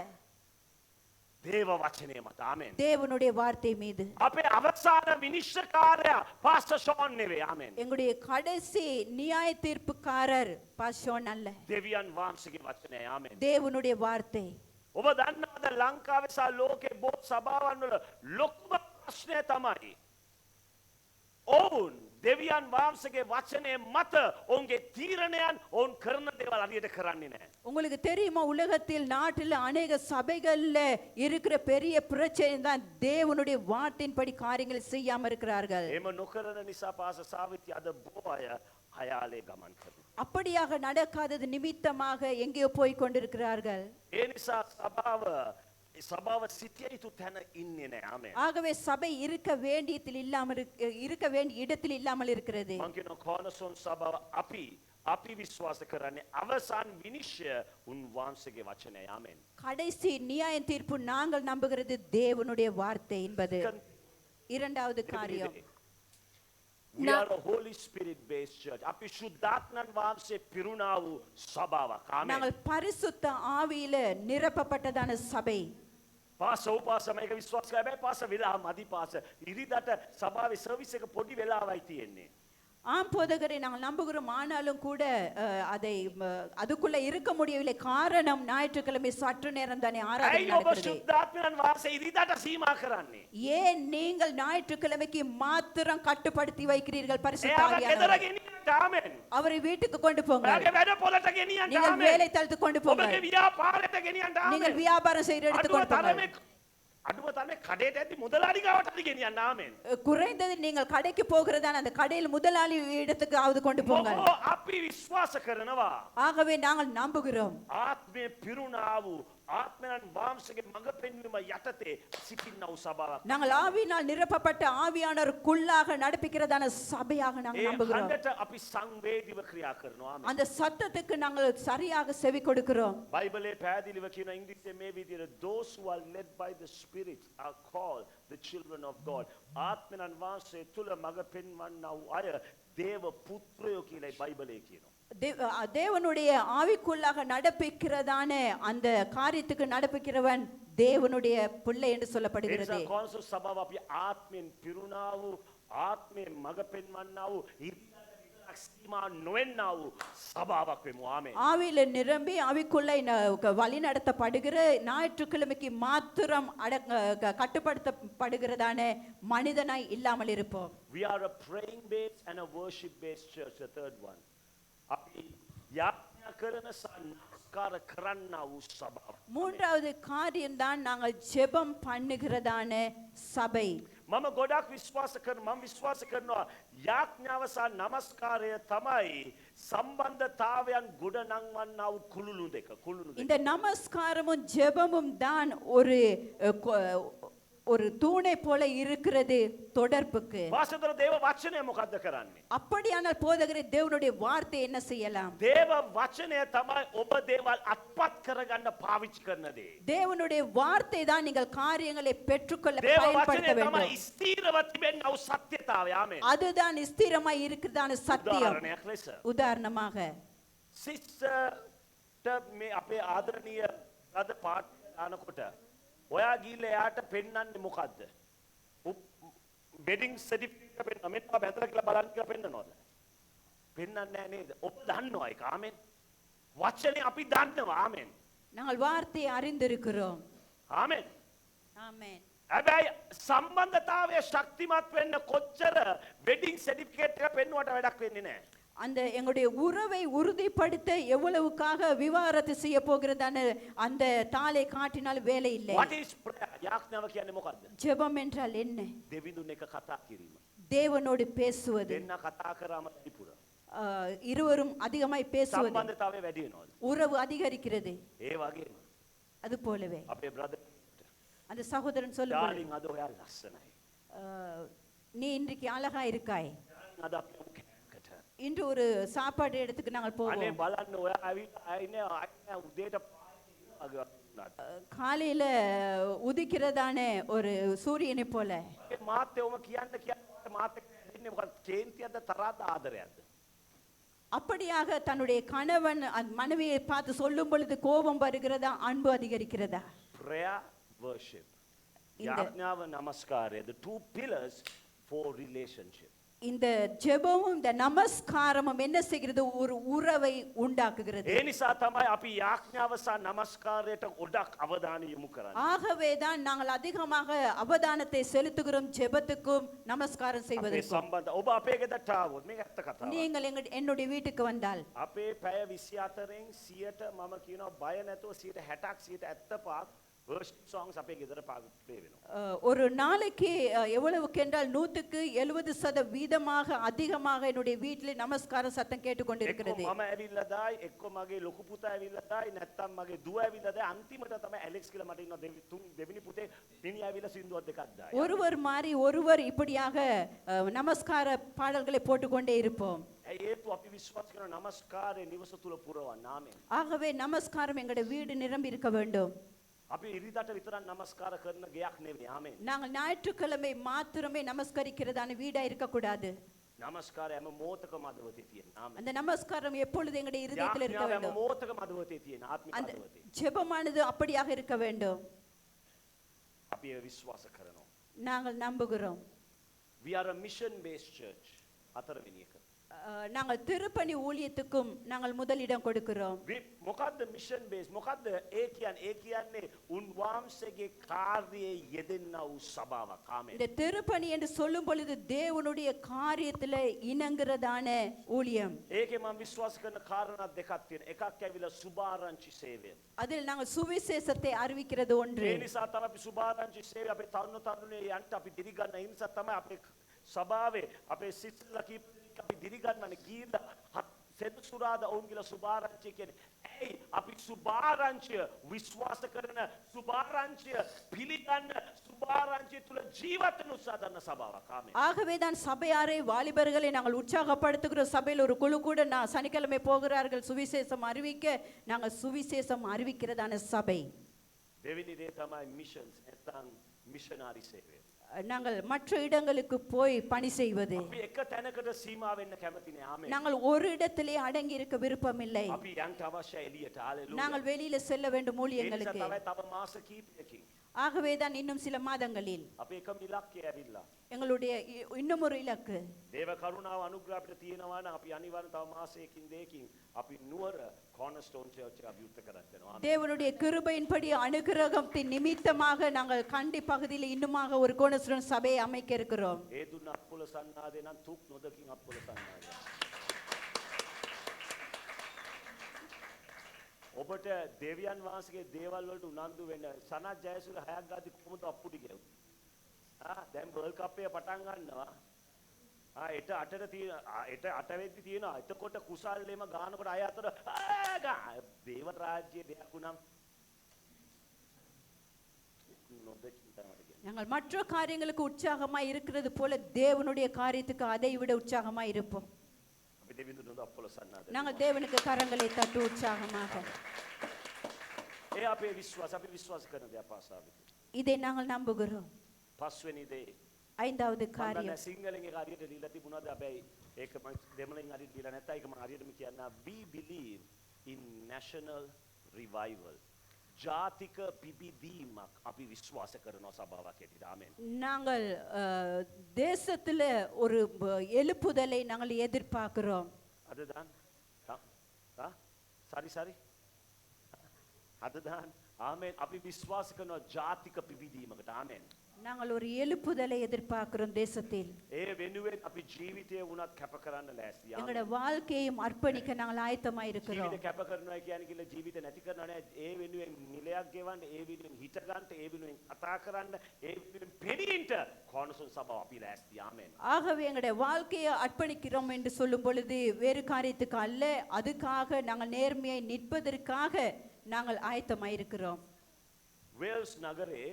දේව වචනේ මත. ආමෙන්. தேவனுடைய வார்த்தை மீது. අපේ අවසාන විනිශ්චයකාරයා පාස්ටර් ෂෝන් නෙවෙයි. ආමෙන්. எங்களுடைய கடைசி நியாய தீர்ப்புக்காரர் பாஸ்டர் அல்ல, දෙවියන් වහන්සේගේ වචනය. ආමෙන්. தேவனுடைய வார்த்தை. ඔබ දන්නවද ලංකාවේ සහ ලෝකේ බොහෝ සභාවන් වල ලොකුම ප්‍රශ්නය තමයි ඔවුන් දෙවියන් වහන්සේගේ වචනේ මත ඔවුන්ගේ තීරණයන් ඔවුන් කරන දේවල් හරියට කරන්නේ නැහැ. உங்களுக்கு தெரியுமா, உலகத்தில் நாட்டில் அநேக சபைகள்ல இருக்கிற பெரிய பிரச்சனை தான் தேவனுடைய வார்த்தையின்படி காரியங்கள் செய்யாம இருக்கிறார்கள். එහෙම නොකරන නිසා පාස සාවිත්‍ය අද බොහෝ අය අයාලේ ගමන් කරනවා. அப்படியாக நடக்காதது நிமித்தமாக எங்கேயோ போய் கொண்டிருக்கிறார்கள். ඒ නිසා සභාව සිටිය යුතු තැන ඉන්නේ නැහැ. ආමෙන්. ஆகவே சபை இருக்க வேண்டிய இடத்தில் இல்லாமல் இருக்கிறது. මං කියන කෝනසොන් සභාව අපි විශ්වාස කරන්නේ අවසාන විනිශ්චය උන්වහන්සේගේ වචනය. ආමෙන්. கடைசி நியாய தீர்ப்பு நாங்கள் நம்புகிறது தேவனுடைய வார்த்தை என்பது. இரண்டாவது காரியம், We are a Holy Spirit based church. අපි ශුද්ධාත්මයන් වහන්සේ පිරුණා වූ සභාවක්. ආමෙන්. நாங்கள் பரிசுத்த ஆவியில நிரப்பப்பட்டதான சபை. පාස උපාස මේක විශ්වාස කරලා බෑ. පාස වෙලා මදි පාස. ඉරිදට සභාවේ සර්විස් එක පොඩි වෙලාවයි තියෙන්නේ. ஆம் போதகரை நாங்கள் நம்புகிறோம், ஆனாலும் கூட அதுக்குள்ள இருக்க முடியவில்லை. காரணம் ஞாயிற்றுக்கிழமை சற்று நேரம் தானே ஆராதனை ඇයි ඔබ நடக்கிறது. ශුද්ධාත්මයන් වහන්සේ ඉරිදට සීමා කරන්නේ? ஏன் நீங்கள் ஞாயிற்றுக்கிழமைக்கு மாத்திரம் கட்டுப்படுத்தி வைக்கிறீர்கள் பரிசுத்த එයාව ගෙදර ஆவியானவரை? ගෙනියන්න. ආමෙන්. அவரை வீட்டுக்கு கொண்டு போங்க, ඔයාගේ වැඩ පොළට ගෙනියන්න. நீங்கள் ආමෙන්. வேலை தளத்துக்கு கொண்டு போங்க, ඔබගේ ව්‍යාපාරයට ගෙනියන්න. நீங்கள் ආමෙන්. வியாபாரம் செய்யற இடத்துக்கு கொண்டு போங்க. අඩුව තමයි කඩේට ඇද්දි මුදලාලි ගාවට ගෙනියන්න. ආමෙන්. குறைந்தது நீங்கள் கடைக்கு போகிறதான அந்த கடையில் முதலாளி இடத்துக்காவது கொண்டு போங்க. මොකෝ අපි විශ්වාස කරනවා ஆகவே நாங்கள் நம்புகிறோம், ආත්මය පිරුණා වූ ආත්මයන් වහන්සේගේ මඟ පෙන්වීම යටතේ සිටිනා වූ සභාවක්. நாங்கள் ஆவியினால் நிரப்பப்பட்ட ஆவியானவருக்குள்ளாக நடப்பிக்கிறதான சபையாக நாங்கள் ඒ நம்புகிறோம். හඬට අපි සංවේදීව ක්‍රියා කරනවා. ආමෙන්. அந்த சத்தத்துக்கு நாங்கள் சரியாக செவி கொடுக்கிறோம். බයිබලයේ පැහැදිලිව කියන ඉංග්‍රීසියෙන් මේ විදිහට those who are led by the spirit are called the children of God. ආත්මයන් වහන්සේ තුල මඟ පෙන්වන්නා වූ අය දේව පුත්‍රයෝ කියලායි බයිබලයේ කියනවා. தேவனுடைய ஆவிக்குள்ளாக நடப்பிக்கிறதான அந்த காரியத்துக்கு நடப்பிக்கிறவன் தேவனுடைய பிள்ளை என்று ඒ சொல்லப்படுகிறது. නිසා කොන්සල් සභාව අපි ආත්මයෙන් පිරුණා වූ ආත්මයෙන් මඟ පෙන්වන්නා වූ ඉරිදට සීමා නොවෙන්නා වූ සභාවක් වෙමු. ආමෙන්. ஆவியில நிரம்பி ஆவிக்குள்ளே வழி நடத்தப்படுகிற ஞாயிற்றுக்கிழமைக்கு மாத்திரம் கட்டுப்படுத்தப்படுகிறதான மனிதனாய் இல்லாமல் இருப்போம். We are a praying based and a worship based church. The third one. අපි යාඥා කරන සංස්කාර කරන්නා වූ සභාව. மூன்றாவது காரியம்தான் நாங்கள் ஜெபம் பண்ணுகிறதான சபை. මම ගොඩක් විශ්වාස කරනවා යාඥාව සහ නමස්කාරය තමයි සම්බන්ධතාවයන් ගොඩ නංවන්නා වූ කුළුණු දෙක. இந்த நமஸ்காரமும் ஜெபமும் தான் ஒரு தூணை போல இருக்கிறது தொடர்புக்கு. වාසතර දේව වචනය මොකද්ද කරන්නේ? அப்படியானால் போதகரே தேவனுடைய வார்த்தை என்ன செய்யலாம்? දේව වචනය තමයි ඔබ දේවල් අත්පත් කරගන්න පාවිච්චි කරන දේ. தேவனுடைய வார்த்தை தான் நீங்கள் காரியங்களை பெற்றுக்கொள்ள දේව பயன்படுத்த වචනය තමයි வேண்டும். ස්ථීරව තිබෙනා වූ සත්‍යතාවය. ආමෙන්. அதுதான் ஸ்திரமாய் இருக்கிறதான சத்தியம். උදාහරණයක් ලෙස உதாரணமாக සිස්ටර්ට මේ අපේ ආදරණීය රද පාට දානකොට ඔයා ගිහිල්ලා එයාට පෙන්වන්නේ මොකද්ද? වෙඩින් සර්ටිෆිකේට් එක පෙන්නන මෙන්න ඔබ ඇතර කියලා බලන්න කියලා පෙන්නනවද? පෙන්නන්නේ නැහැ නේද? ඔබ දන්නවා ඒක. ආමෙන්. වචනේ අපි දන්නවා. ආමෙන්. நாங்கள் வார்த்தையை அறிந்திருக்கிறோம். ආමෙන්. ஆமென். හැබැයි සම්බන්ධතාවය ශක්තිමත් වෙන්න කොච්චර වෙඩින් සර්ටිෆිකේට් එක පෙන්නුවට වැඩක් වෙන්නේ නැහැ. அந்த எங்களுடைய உறவை உறுதிப்படுத்த எவ்வளவுக்காக விவாகரத்து செய்ய போகிறதான அந்த தாளை காட்டினால் வேலை இல்லை. What is prayer? යාඥාව කියන්නේ මොකද්ද? ஜெபம் என்றால் என்ன? දෙවිඳුන් එක කතා කිරීම. தேவனோடு பேசுவது. දෙන්න කතා කරාම ඉපුර. இருவரும் அதிகமாய் பேசுவது. සම්බන්ධතාවය වැඩි වෙනවද? உறவு அதிகரிக்கிறது. ඒ වගේම அது போலவே අපේ brother அந்த சகோதரன் சொல்லுவார், darling අද ඔයා ලස්සනයි. நீ இன்றைக்கு அழகா இருக்காய். අද අපි කෑමකට. இன்று ஒரு சாப்பாடு இடத்துக்கு நாங்கள் අනේ போவோம். බලන්න ඔයා ඇවිල්ලා ආන්නේ උදේට වුණාට. காலையில உதிக்கிறதான ஒரு சூரியனை போல මාත් ඔම කියන්න මාත් එක්ක දෙන්නේ මොකද කේන්තියක්ද තරහද ආදරයක්ද? அப்படியாக தன்னுடைய கணவன் அந்த மனைவியை பார்த்து சொல்லும் பொழுது கோபம் வருகிறதா அன்பு அதிகரிக்கிறதா prayer worship. இந்த- යාඥාව නමස්කාරය the two pillars for relationship. இந்த ஜெபமும் இந்த நமஸ்காரமும் என்ன செய்கிறது ஒரு உறவை உண்டாக்குகிறது ඒ නිසා තමයි අපි යාඥාව සහ නමස්කාරයට ගොඩක් අවධානය යොමු කරන්නේ. ஆகவே தான் நாங்கள் அதிகமாக அவதானத்தை செலுத்துகிறோம் ஜெபத்துக்கும் நமஸ்காரம் අපේ செய்வதற்கும் සම්බන්ධ ඔබ අපේ ගෙදරට ආවොත් මේක ඇත්ත කතාවක්. நீங்கள் என்னுடைய வீட்டுக்கு வந்தால் අපේ පැය 24න් 100ට මම කියනවා බය නැතුව 60ක් 70ක් worship songs අපේ ගෙදර play වෙනවා. ஒரு நாளைக்கு எவ்வளவுக்கென்றால் 170% அதிகமாக என்னுடைய வீட்டில் நமஸ்கார சத்தம் கேட்டுக்கொண்டிருக்கிறது එක්ක මම ඇවිල්ලා දායි එක්ක මගේ ලොකු පුතා ඇවිල්ලා දායි නැත්තම් මගේ දුව ඇවිල්ලා දායි අන්තිමට තමයි ඇලෙක්ස් කියලා මට ඉන්න දෙවෙනි පුතේ මිනිහා ඇවිල්ලා සින්දුවක් දෙකක් දායි. ஒருவர் மாறி ஒருவர் இப்படியாக நமஸ்கார பாடல்களை போட்டுக்கொண்டே இருப்போம் ඇයි හේතුව අපි විශ්වාස කරන නමස්කාරය නිවස තුල පුරවන්න. ආමෙන්. ஆகவே நமஸ்காரம் எங்களுடைய வீடு நிரம்பி இருக்க வேண்டும் අපි ඉරිදාට විතරක් නමස්කාර කරන ගයක් නෙවෙයි. ආමෙන්. நாங்கள் ஞாயிற்றுக்கிழமை மாத்திரமே நமஸ்கரிக்கிறதான வீடா இருக்கக்கூடாது නමස්කාරය හැම මොහොතකම අදවතේ තියෙන. ආමෙන්. அந்த நமஸ்காரம் எப்பொழுது எங்களுடைய இருதயத்தில் இருக்க යාඥාව හැම வேண்டும் මොහොතකම අදවතේ තියෙන ආත්මික அந்த අදවතේ. ஜெபமானது அப்படியாக இருக்க வேண்டும் අපි ඒ විශ්වාස කරනවා. நாங்கள் நம்புகிறோம் We are a mission based church. හතරවෙනි එක. நாங்கள் திருப்பணி ஊழியத்துக்கும் நாங்கள் முதலிடம் கொடுக்கிறோம் මොකද්ද මිෂන් බේස් මොකද්ද ඒ කියන්නේ උන්වහන්සේගේ කාර්යයේ යෙදෙන්නා වූ සභාවක්. ආමෙන්. இந்த திருப்பணி என்று சொல்லும் பொழுது தேவனுடைய காரியத்துல இணங்குறதான ஊழியம் ඒකේ මම විශ්වාස කරන කාරණා දෙකක් තියෙනවා. එකක් ඇවිල්ලා සුභාරංචි සේවය. அதில் நாங்கள் சுவிசேஷத்தை அறிவிக்கிறது ஒன்று ඒ නිසා තමයි අපි සුභාරංචි සේවය අපේ තරුණියන්ට අපි දිරිගන්න. ඒ නිසා තමයි අපේ සභාවේ අපේ සිස්ටර්ලා කීප අපි දිරිගන්නනේ ගිහිල්ලා සෙනසුරාදා ඔවුන් කියලා සුභාරංචිය කියන්නේ. ඇයි අපි සුභාරංචිය විශ්වාස කරන සුභාරංචිය පිළිගන්න සුභාරංචිය තුල ජීවත් වෙන උත්සාහ කරන සභාවක්. ආමෙන්. ஆகவே தான் சபையாரை வாலிபர்களை நாங்கள் உற்சாகப்படுத்துகிறோம் சபையில் ஒரு குழு கூட நான் சனிக்கிழமை போகிறார்கள் சுவிசேஷம் அறிவிக்க நாங்கள் சுவிசேஷம் அறிவிக்கிறதான சபை දෙවෙනි දේ තමයි මිෂන්ස් නැත්නම් මිෂනාරි සේවය. நாங்கள் மற்ற இடங்களுக்கு போய் பணி செய்வது අපි එක තැනකට සීමා වෙන්න කැමති නෑ. ආමෙන්. நாங்கள் ஒரு இடத்திலே அடங்கி இருக்க விருப்பமில்லை අපි යන්න අවශ්‍ය එළියට. හalleluya. நாங்கள் வெளியில செல்ல வேண்டும் ඒ නිසා ஊழியங்களுக்கு තමයි තව මාස කීපයකින් ஆகவே தான் இன்னும் சில மாதங்களில் අපේ එකම ඉලක්කය ඇවිල්ලා. எங்களுடைய இன்னும் ஒரு இலக்கு දේව කරුණාව අනුග්‍රහ අපිට තියෙනවා නම් අපි අනිවාර්යෙන් තව මාසයකින් දෙකකින් අපි නුවර cornerstone church එක අභිවෘද්ධ කරත් වෙනවා. தேவனுடைய கிருபையின்படி அனுகிரகத்தின் நிமித்தமாக நாங்கள் கண்டி பகுதியில் இன்னுமாக ஒரு கோணஸ்டோன் சபையை அமைக்க இருக்கிறோம் ඒ දුන්න අප්පුල සන්නාදේ නම් තුක් නොදකින් අප්පුල සන්නාදේ. ඔබට දෙවියන් වහන්සේගේ දේවල් වලට උනන්දු වෙන්න සනත් ජයසූරිය 6ක් ගාති කොහොමද අප්පුටි ගැව්වේ? දැන් වර්ල්ඩ් කප් එක පටන් ගන්නවා. එට 8ට තියෙන 8 වෙද්දි තියෙනවා. එතකොට කුසල්ලේම ගානකොට අය අතර දේව රාජ්‍යයේ දෙයක් උනම් නොදකින් තමයි. நாங்கள் மற்ற காரியங்களுக்கு உற்சாகமாய் இருக்கிறது போல தேவனுடைய காரியத்துக்கு அதை விட உற்சாகமாய் இருப்போம் අපි දෙවිඳුන් හොඳ අප්පුල සන්නාදේ. நாங்கள் தேவனுக்கு கரங்களை தட்டு உற்சாகமாக ඒ අපේ විශ්වාස අපි විශ්වාස කරන දේ අපාසාවිත. இதை நாங்கள் நம்புகிறோம் පස්වෙනි දේ ஐந்தாவது මම காரியம் සිංහලෙන් ඒක හරියට දීලා තිබුණාද හැබැයි ඒක මම දෙමළෙන් හරියට දීලා නැත්නම් ඒක මම හරියටම කියන්න we believe in national revival. ජාතික පිබිදීමක් අපි විශ්වාස කරනවා සභාවක් හැටියට. ආමෙන්. நாங்கள் தேசத்துல ஒரு எழுப்புதலை நாங்கள் எதிர்பார்க்கிறோம் අද දාන්න. සරි අද දාන්න. ආමෙන්. අපි විශ්වාස කරනවා ජාතික පිබිදීමකට. ආමෙන්. நாங்கள் ஒரு எழுப்புதலை எதிர்பார்க்கிறோம் தேசத்தில் ඒ වෙනුවෙන් අපි ජීවිතය වුණත් කැප කරන්න ලෑස්ති. எங்களோட வாழ்க்கையும் அர்ப்பணிக்க நாங்கள் ஆயத்தமா இருக்கிறோம் ජීවිත කැප කරනවා කියන්නේ කියලා ජීවිත නැති කරනවා නෑ. ඒ වෙනුවෙන් නිලයක් ගෙවන්න, ඒ වෙනුවෙන් හිත ගන්න, ඒ වෙනුවෙන් කතා කරන්න, ඒ වෙනුවෙන් පෙනීන්ට cornerstone සභාව අපි ලෑස්ති. ආමෙන්. ஆகவே எங்களுடைய வாழ்க்கையை அர்ப்பணிக்கிறோம் என்று சொல்லும் பொழுது வேறு காரியத்துக்கு அல்ல அதுக்காக நாங்கள் நேர்மையை நிற்பதற்காக நாங்கள் ஆயத்தமாக இருக்கிறோம் වේල්ස් නගරේ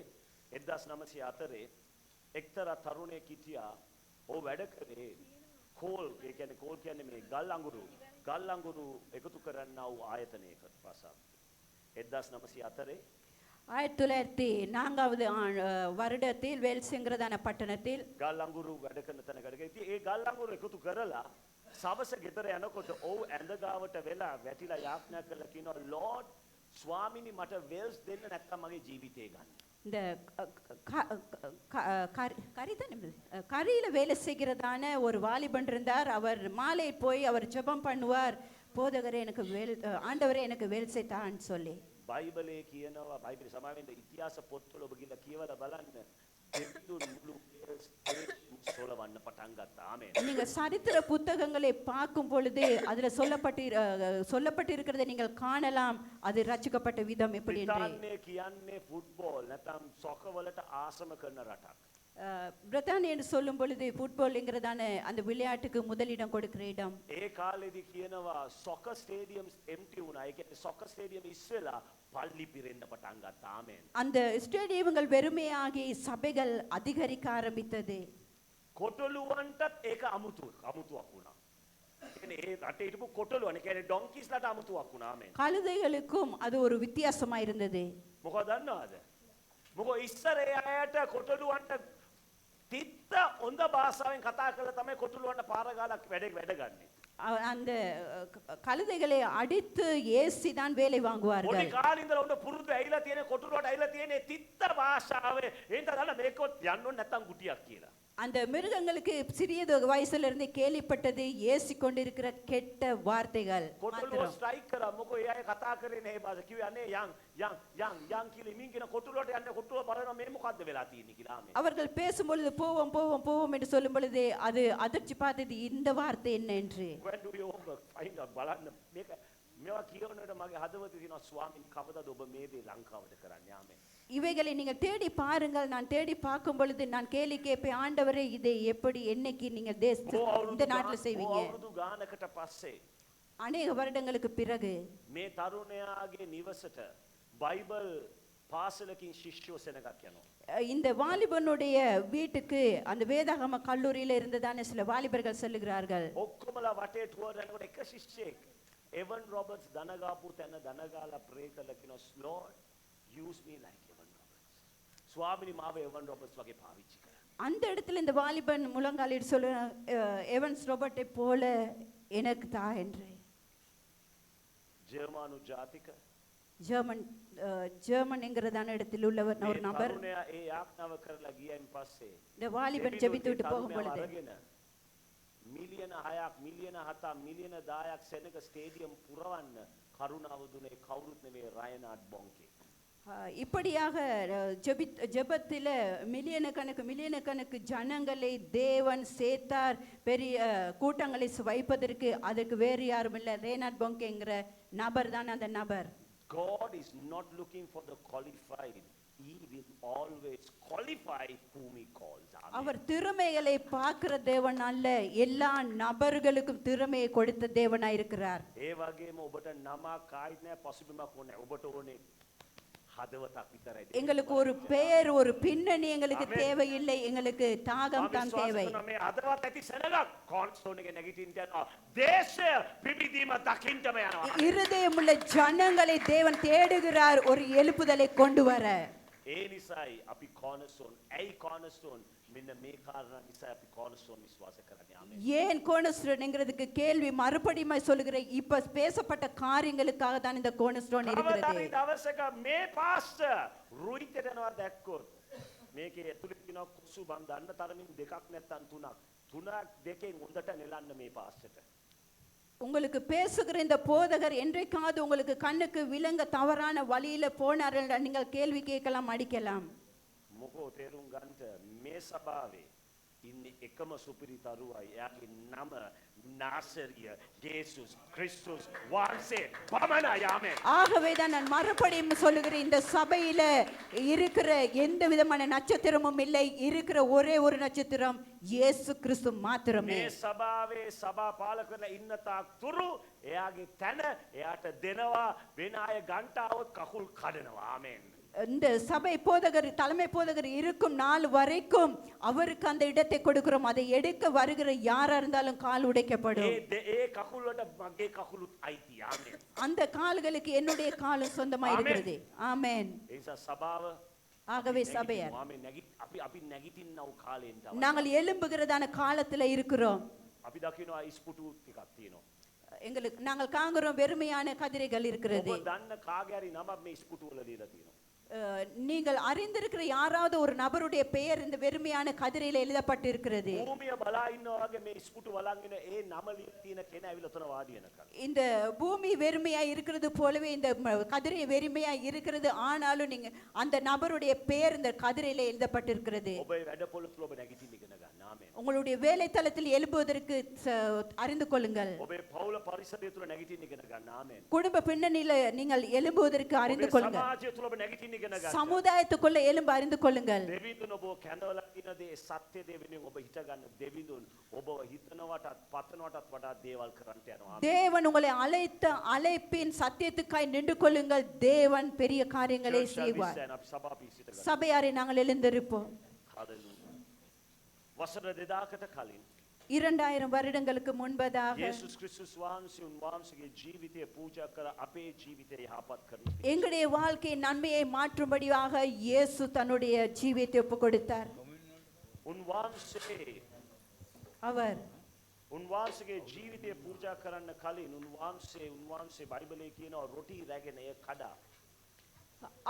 1904 එක්තරා තරුණයෙක් හිටියා. ඔහු වැඩ කරේ කෝල් කියන්නේ මේ ගල් අඟුරු එකතු කරන්නා වූ ආයතනයකට පාසා. 1904 1904வது வருடத்தில் வேல்ஸ்ங்கிறதான பட்டணத்தில் ගල් අඟුරු වැඩ කරන තැනකට ගියා. ඉතින් ඒ ගල් අඟුරු එකතු කරලා සවස ගෙදර යනකොට ඔව් ඇඳ ගාවට වෙලා වැටිලා යාඥා කරලා කියනවා ලෝඩ් ස්වාමිනී මට වෙල්ස් දෙන්න නැත්නම් මගේ ජීවිතේ ගන්න. இந்த கரியில வேலை செய்கிறதான ஒரு வாலிபன் இருந்தார். அவர் மாலை போய் அவர் ஜெபம் பண்ணுவார், போதகரே எனக்கு வேல் ஆண்டவரே எனக்கு வேல் செய்தான்னு சொல்லி. බයිබලයේ කියනවා බයිබලයේ සමාවෙන්න ඉතිහාස පොත්වල ඔබ ගිහලා කියවලා බලන්න දෙවිදුන් මුළු වෙල්ස් සොලවන්න පටන් ගත්තා. ආමේන්. நீங்க சரித்திர புத்தகங்களை பார்க்கும் பொழுது அதுல சொல்லப்பட்டிருக்கிறதை நீங்கள் காணலாம், அது ரட்சிக்கப்பட்ட விதம் எப்படி என்று. බ්‍රිතාන්‍යය කියන්නේ ෆුට්බෝල් නැත්නම් සොකර් වලට ආසම කරන රටක්. பிரித்தானியா என்று சொல்லும் பொழுது ஃபுட்பால்ங்கிறதான அந்த விளையாட்டுக்கு முதலிடம் கொடுக்கிற இடம். ඒ කාලෙදි කියනවා සොකර් ස්ටේඩියම්ස් එම්ටි වුණා. ඒ කියන්නේ සොකර් ස්ටේඩියම් ඉස්සෙලා පල්ලි පිරෙන්න පටන් ගත්තා. ආමේන්. அந்த ஸ்டேடியம்கள் வெறுமையாகி சபைகள் அதிகரிக்க ஆரம்பித்தது. කොටලුවන්ටත් ඒක අමුතුවක් වුණා. ඒ කියන්නේ ඒ රටේ හිටපු කොටලුවන්, ඒ කියන්නේ ඩොන්කිස්ලාට අමුතුවක් වුණා. ආමේන්. கழுதைகளுக்கும் அது ஒரு வித்தியாசமா இருந்தது. මොකද දන්නවද? මොකද ඉස්සර ඒ අයට කොටලුවන්ට තිත්ත හොඳ භාෂාවෙන් කතා කරලා තමයි කොටලුවන්ට පාර ගාලා වැඩ ගන්නේ. அந்த கழுதைகளை அடித்து ஏசி தான் வேலை පොඩි வாங்குவார்கள். කාලේ ඉඳලා උන්ට පුරුදු ඇවිල්ලා තියෙන කොටලුවට ඇවිල්ලා තියෙන තිත්ත භාෂාවේ එහෙනම් දන්න මේකවත් යන්න ඕනේ නැත්තම් ගුටියක් කියලා. அந்த மிருகங்களுக்கு சிறியது வயசுல இருந்து கேள்விப்பட்டது ஏசி கொண்டிருக்கிற கெட்ட வார்த்தைகள் කොටලුව மாத்திரம். ස්ට්‍රයික් කරා. මොකෝ ඒ අය කතා කරේ නේ භාෂා. කිව්වේ අනේ යන් කියලා මින් කියන කොටලුවට යන්න කොටලුව බලනවා මේ මොකද්ද වෙලා තියෙන්නේ කියලා. ආමේ. அவர்கள் பேசும்பொழுது போவோம் போவோம் போவோம் என்று சொல்லும் பொழுது அது அதிர்ச்சி பார்த்தது இந்த வார்த்தை என்ன என்று. when do you find out බලන්න මේක මේවා කියවනකොට මගේ හදවතේ තියෙනවා ස්වාමීන් කවදාද ඔබ මේ දේ ලංකාවට කරන්නේ. ආමේ. இவைகளை நீங்கள் தேடி பாருங்கள். நான் தேடி பார்க்கும் பொழுது நான் கேள்வி கேட்பேன், ஆண்டவரே இதை எப்படி என்னைக்கு நீங்க இந்த நாட்டில் செய்வீங்க? අවුරුදු ගානකට පස්සේ அநேக வருடங்களுக்கு பிறகு මේ තරුණයාගේ නිවසට බයිබල් පාසලකින් ශිෂ්‍යෝ සෙනගක් යනවා. இந்த வாலிபனுடைய வீட்டுக்கு அந்த வேதாகம கல்லூரியில இருந்ததான சில வாலிபர்கள் செல்லுகிறார்கள். ඔක්කොමලා වටේ ටුවර් යනකොට එක ශිෂ්‍යෙක් එවන් රොබර්ට්ස් දනගාපු තැන දනගාලා ප්‍රේ කළා කියනවා Lord use me like එවන් රොබර්ට්ස්. ස්වාමිනී මාව එවන් රොබර්ට්ස් වගේ පාවිච්චි කරන්න. அந்த இடத்துல இந்த வாலிபன் முழங்காலிட்டு சொல்ல எவன்ஸ் ரோபர்ட்டை போல எனக்கு தா என்று. ජර්මanu ජාතික ஜெர்மன் என்கிறதான இடத்தில் உள்ளவர் ஒரு நபர். තරුණයා ඒ යාඥාව කරලා ගියයින් පස්සේ இந்த வாலிபன் ஜெபித்து விட்டு போகும் பொழுது මිලියන 6ක් මිලියන 7ක් මිලියන 10ක් සෙනග ස්ටේඩියම් පුරවන්න කරුණාව දුන්නේ කවුරුත් නෙමෙයි රයනාඩ් බොන්කේ. இப்படியாக ஜெபத்தில் மில்லியன கணக்கு ஜனங்களை தேவன் சேர்த்தார். பெரிய கூட்டங்களை வைப்பதற்கு அதுக்கு வேறு யாரும் இல்லை, ரேனாட் பொங்கேங்கிற நபர் தான் அந்த நபர். God is not looking for the qualified. He will always qualify whom he calls. அவர் திறமைகளை பார்க்கிற தேவன் அல்ல, எல்லா நபர்களுக்கும் திறமையை கொடுத்த தேவனாய் இருக்கிறார். ඒ වගේම ඔබට නමක් කායිත් නැහැ පසුබිමක් ඕනේ. ඔබට ඕනේ හදවතක් විතරයි. எங்களுக்கு ஒரு பெயர் ஒரு பின்னணி எங்களுக்கு தேவையில்லை, எங்களுக்கு தாகம் தான் தேவை. මේ හදවත් ඇති සෙනගක් කොන්ස්ටෝන් එකේ නැගිටින්න යනවා. දේශය පිබිදීම දකින්නම යනවා. இருதயமுள்ள ஜனங்களை தேவன் தேடுகிறார் ஒரு எழுப்புதலை கொண்டு வர. ඒ නිසායි අපි cornerstone. ඇයි cornerstone? මෙන්න මේ කාරණා නිසා අපි cornerstone විශ්වාස කරන්නේ. ආමේන්. ஏன் கோர்னர்ஸ்டோன்ங்கிறதுக்கு கேள்வி மறுபடியும் சொல்லுகிறேன். இப்ப பேசப்பட்ட காரியங்களுக்காக தான் இந்த கோர்னர்ஸ்டோன் இருக்கிறது. කවදාරි දවසක මේ පාස්ටර් රුයිතට යනවා දැක්කොත් මේකේ ඇතුලේ තියෙනවා කුසු බම් දන්න තරමින් දෙකක් නැත්තම් තුනක් දෙකෙන් හොඳට නෙලන්න මේ පාස්ටර්ට. உங்களுக்கு பேசுகிற இந்த போதகர் என்றைக்காவது உங்களுக்கு கண்ணுக்கு விளங்க தவறான வழியில போனார்கள் நீங்கள் கேள்வி கேட்கலாம், அடிக்கலாம். මොකෝ තේරුම් ගන්නට මේ සභාවේ ඉන්නේ එකම සුපිරි තරුවයි. එයාගේ නම නාසරිය ජේසුස් ක්‍රිස්තුස් වහන්සේ පමණයි. ආමේන්. ஆகவே தான் நான் மறுபடியும் சொல்லுகிறேன், இந்த சபையில இருக்கிற எந்த விதமான நட்சத்திரமும் இல்லை, இருக்கிற ஒரே ஒரு நட்சத்திரம் இயேசு கிறிஸ்து மாத்திரமே. මේ සභාවේ සභා පාලකලා ඉන්න තාක් තුරු එයාගේ තන එයාට දෙනවා. වෙන අය ගන්ටාවොත් කකුල් කඩනවා. ආමේන්. இந்த சபை போதகர் தலைமை போதகர் இருக்கும் நாள் வரைக்கும் அவருக்கு அந்த இடத்தை கொடுக்கிறோம். அதை எடுக்க வருகிற யாரா இருந்தாலும் கால் உடைக்கப்படும். ඒ කකුල් වලට මගේ කකුලුත් අයිති. ආමේන්. அந்த கால்களுக்கு என்னுடைய காலும் சொந்தமா இருக்கிறது. ஆமென். ඒ නිසා සභාව ஆகவே சபையார் ආමේன் අපි නැගිටින්නව කාලෙන් තමයි. நாங்கள் எழும்புகிறதான காலத்துல இருக்கிறோம். අපි දකිනවා ඉස්පුටු ටිකක් තියෙනවා. எங்களுக்கு நாங்கள் காண்கிறோம் வெறுமையான கதிரைகள் இருக்கிறது. ඔබ දන්න කාගේ හරි නමක් මේ ඉස්පුටු වල දීලා තියෙනවා. நீங்கள் அறிந்திருக்கிற யாராவது ஒரு நபருடைய பெயர் இந்த வெறுமையான கதிரையில எழுதப்பட்டு இருக்கிறது. භූමිය බලා ඉන්නවා වගේ මේ ඉස්පුටු වළංගෙන ඒ නම ලියලා තියෙන කෙනා ඇවිල්ලා තන වාඩි වෙනකන්. இந்த பூமி வெறுமையா இருக்கிறது போலவே இந்த கதிரை வெறுமையா இருக்கிறது. ஆனாலும் நீங்க அந்த நபருடைய பெயர் இந்த கதிரையில எழுதப்பட்டு இருக்கிறது. ඔබේ වැඩ පොළ තුල ඔබ නැගිටින්න ඉගෙන ගන්න. ආමේන්. உங்களுடைய வேலை தளத்தில் எழும்புவதற்கு அறிந்து கொள்ளுங்கள். ඔබේ පවුල පරිසරය තුල නැගිටින්න ඉගෙන ගන්න. ආමේන්. குடும்ப பின்னணியில நீங்கள் எழும்புவதற்கு அறிந்து ඔබේ கொள்ளுங்கள். සමාජය තුල ඔබ නැගිටින්න ඉගෙන ගන්න. சமுதாயத்துக்குள்ள எழும்ப அறிந்து கொள்ளுங்கள். දෙවිඳුන් ඔබ කැඳවලා තියෙන දේ සත්‍ය දේ වෙනුවෙන් ඔබ හිත ගන්න. දෙවිඳුන් ඔබ හිතනවටත් පතනවටත් වඩා දේවල් කරන්නට යනවා. தேவன் உங்களை அழைத்த அழைப்பின் சத்தியத்துக்காய் நின்று கொள்ளுங்கள். தேவன் பெரிய காரியங்களை செய்வார். අපි සභා පිසිත ගන්න. சபையாரை நாங்கள் எழுந்திருப்போம். හalleluya. වසර 2000කට කලින් 2000 வருடங்களுக்கு முன்பதாக යේසුස් ක්‍රිස්තුස් වහන්සේ උන්වහන්සේගේ ජීවිතය පූජා කර අපේ ජීවිතය යහපත් කරන. எங்களுடைய வாழ்க்கை நன்மையை மாற்றும்படியாக இயேசு தன்னுடைய ஜீவியத்தை ஒப்பு கொடுத்தார். උන්වහන්සේ அவர் උන්වහන්සේගේ ජීවිතය පූජා කරන්න කලින් උන්වහන්සේ බයිබලයේ කියනවා රොටි රැගෙන එය කඩා.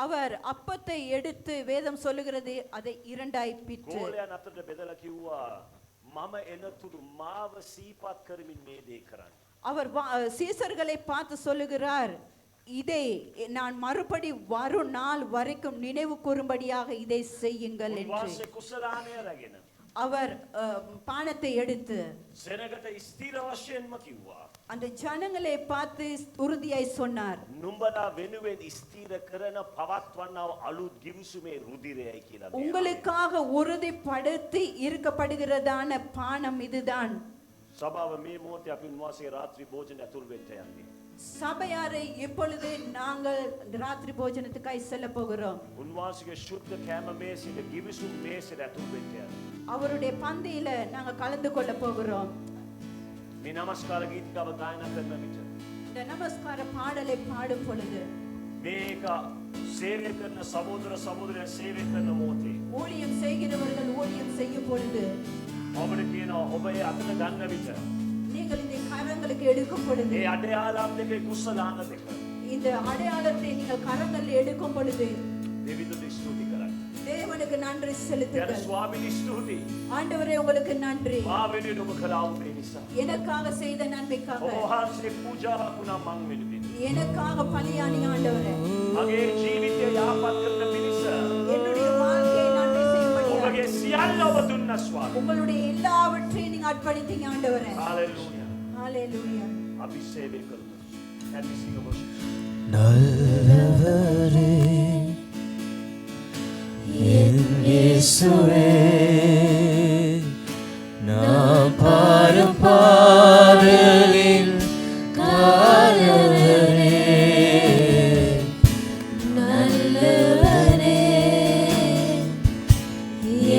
அவர் அப்பத்தை எடுத்து வேதம் சொல்லுகிறது அதை இரண்டாய் பிட்டு ගෝලයන් අතරට බෙදලා කිව්වා මම එනතුරු මාව සීපත් කරමින් මේ දේ කරන්න. அவர் சீசர்களை பார்த்து சொல்லுகிறார், இதை நான் மறுபடி வரும் நாள் வரைக்கும் நினைவு கூறும்படியாக இதை செய்யுங்கள் என்று. උන්වහන්සේ කුසලානය රැගෙන அவர் பானத்தை எடுத்து සෙනගට ස්ථිර වශයෙන්ම කිව්වා அந்த ஜனங்களை பார்த்து உறுதியாய் சொன்னார், නුඹලා වෙනුවෙන් ස්ථිර කරන පවත්වන්නව අලුත් ගිවිසුමේ රුධිරයයි කියලා. உங்களுக்காக உறுதிப்படுத்தி இருக்கப்படுகிறதான பானம் இதுதான். සභාව මේ මොහොතේ අපි උන්වහන්සේගේ රාත්‍රී භෝජන ඇතුල් වෙන්න යන්නේ. சபையாரை இப்பொழுது நாங்கள் ராத்திரி போஜனத்துக்காய் செல்ல போகிறோம். උන්වහන්සේගේ ශුද්ධ කෑම මේසෙට ගිවිසුම් මේසෙට ඇතුල් වෙන්න යන්නේ. அவருடைய பந்தியில நாங்க கலந்து கொள்ள போகிறோம். මේ නමස්කාර ගීතිකාව ගායනා කරන විට இந்த நமஸ்கார பாடலை பாடும் பொழுது මේක සේවය කරන සහෝදර සහෝදරයන් සේවය කරන මොහොතේ ஊழியம் செய்கிறவர்கள் ஊழியம் செய்யும் பொழுது ඔබට කියනවා ඔබ ඒ අතන ගන්න විට நீங்கள் இந்த கரங்களுக்கு எடுக்கும் பொழுது ඒ අඩයාලම් දෙකේ කුසලාන දෙක இந்த அடையாளத்தை நீங்கள் கரங்களில் எடுக்கும் பொழுது දෙවිඳුන්ට ස්තුති කරන්න. தேவனுக்கு நன்றி යන செலுத்துங்கள். ස්වාමීනි ස්තුති. ஆண்டவரே உங்களுக்கு நன்றி, මා වෙනුවෙන් ඔබ කළා වූ දේ නිසා. எனக்காக செய்த நன்மைக்காக, ඔබ වහන්සේ පූජාවක් වුණා මං වෙනුවෙන්. எனக்காக பலியானி ஆண்டவரே. මගේ ජීවිතය යහපත් කරන පිණිස என்னுடைய வாழ்க்கையை நன்மை செய்யும்படியாக ඔබගේ සියල්ල ඔබ දුන්නා ස්වාමී. உங்களுடைய எல்லாவற்றையும் நீங்க அர்ப்பணித்தீங்க ஆண்டவரே. හalleluya. ஹalleluya. අපි සේවය කරමු. Can we sing a worship? நல்லவரே என் இயேசுவே நான் பாடும் பாடலின் காரணரே நல்லவரே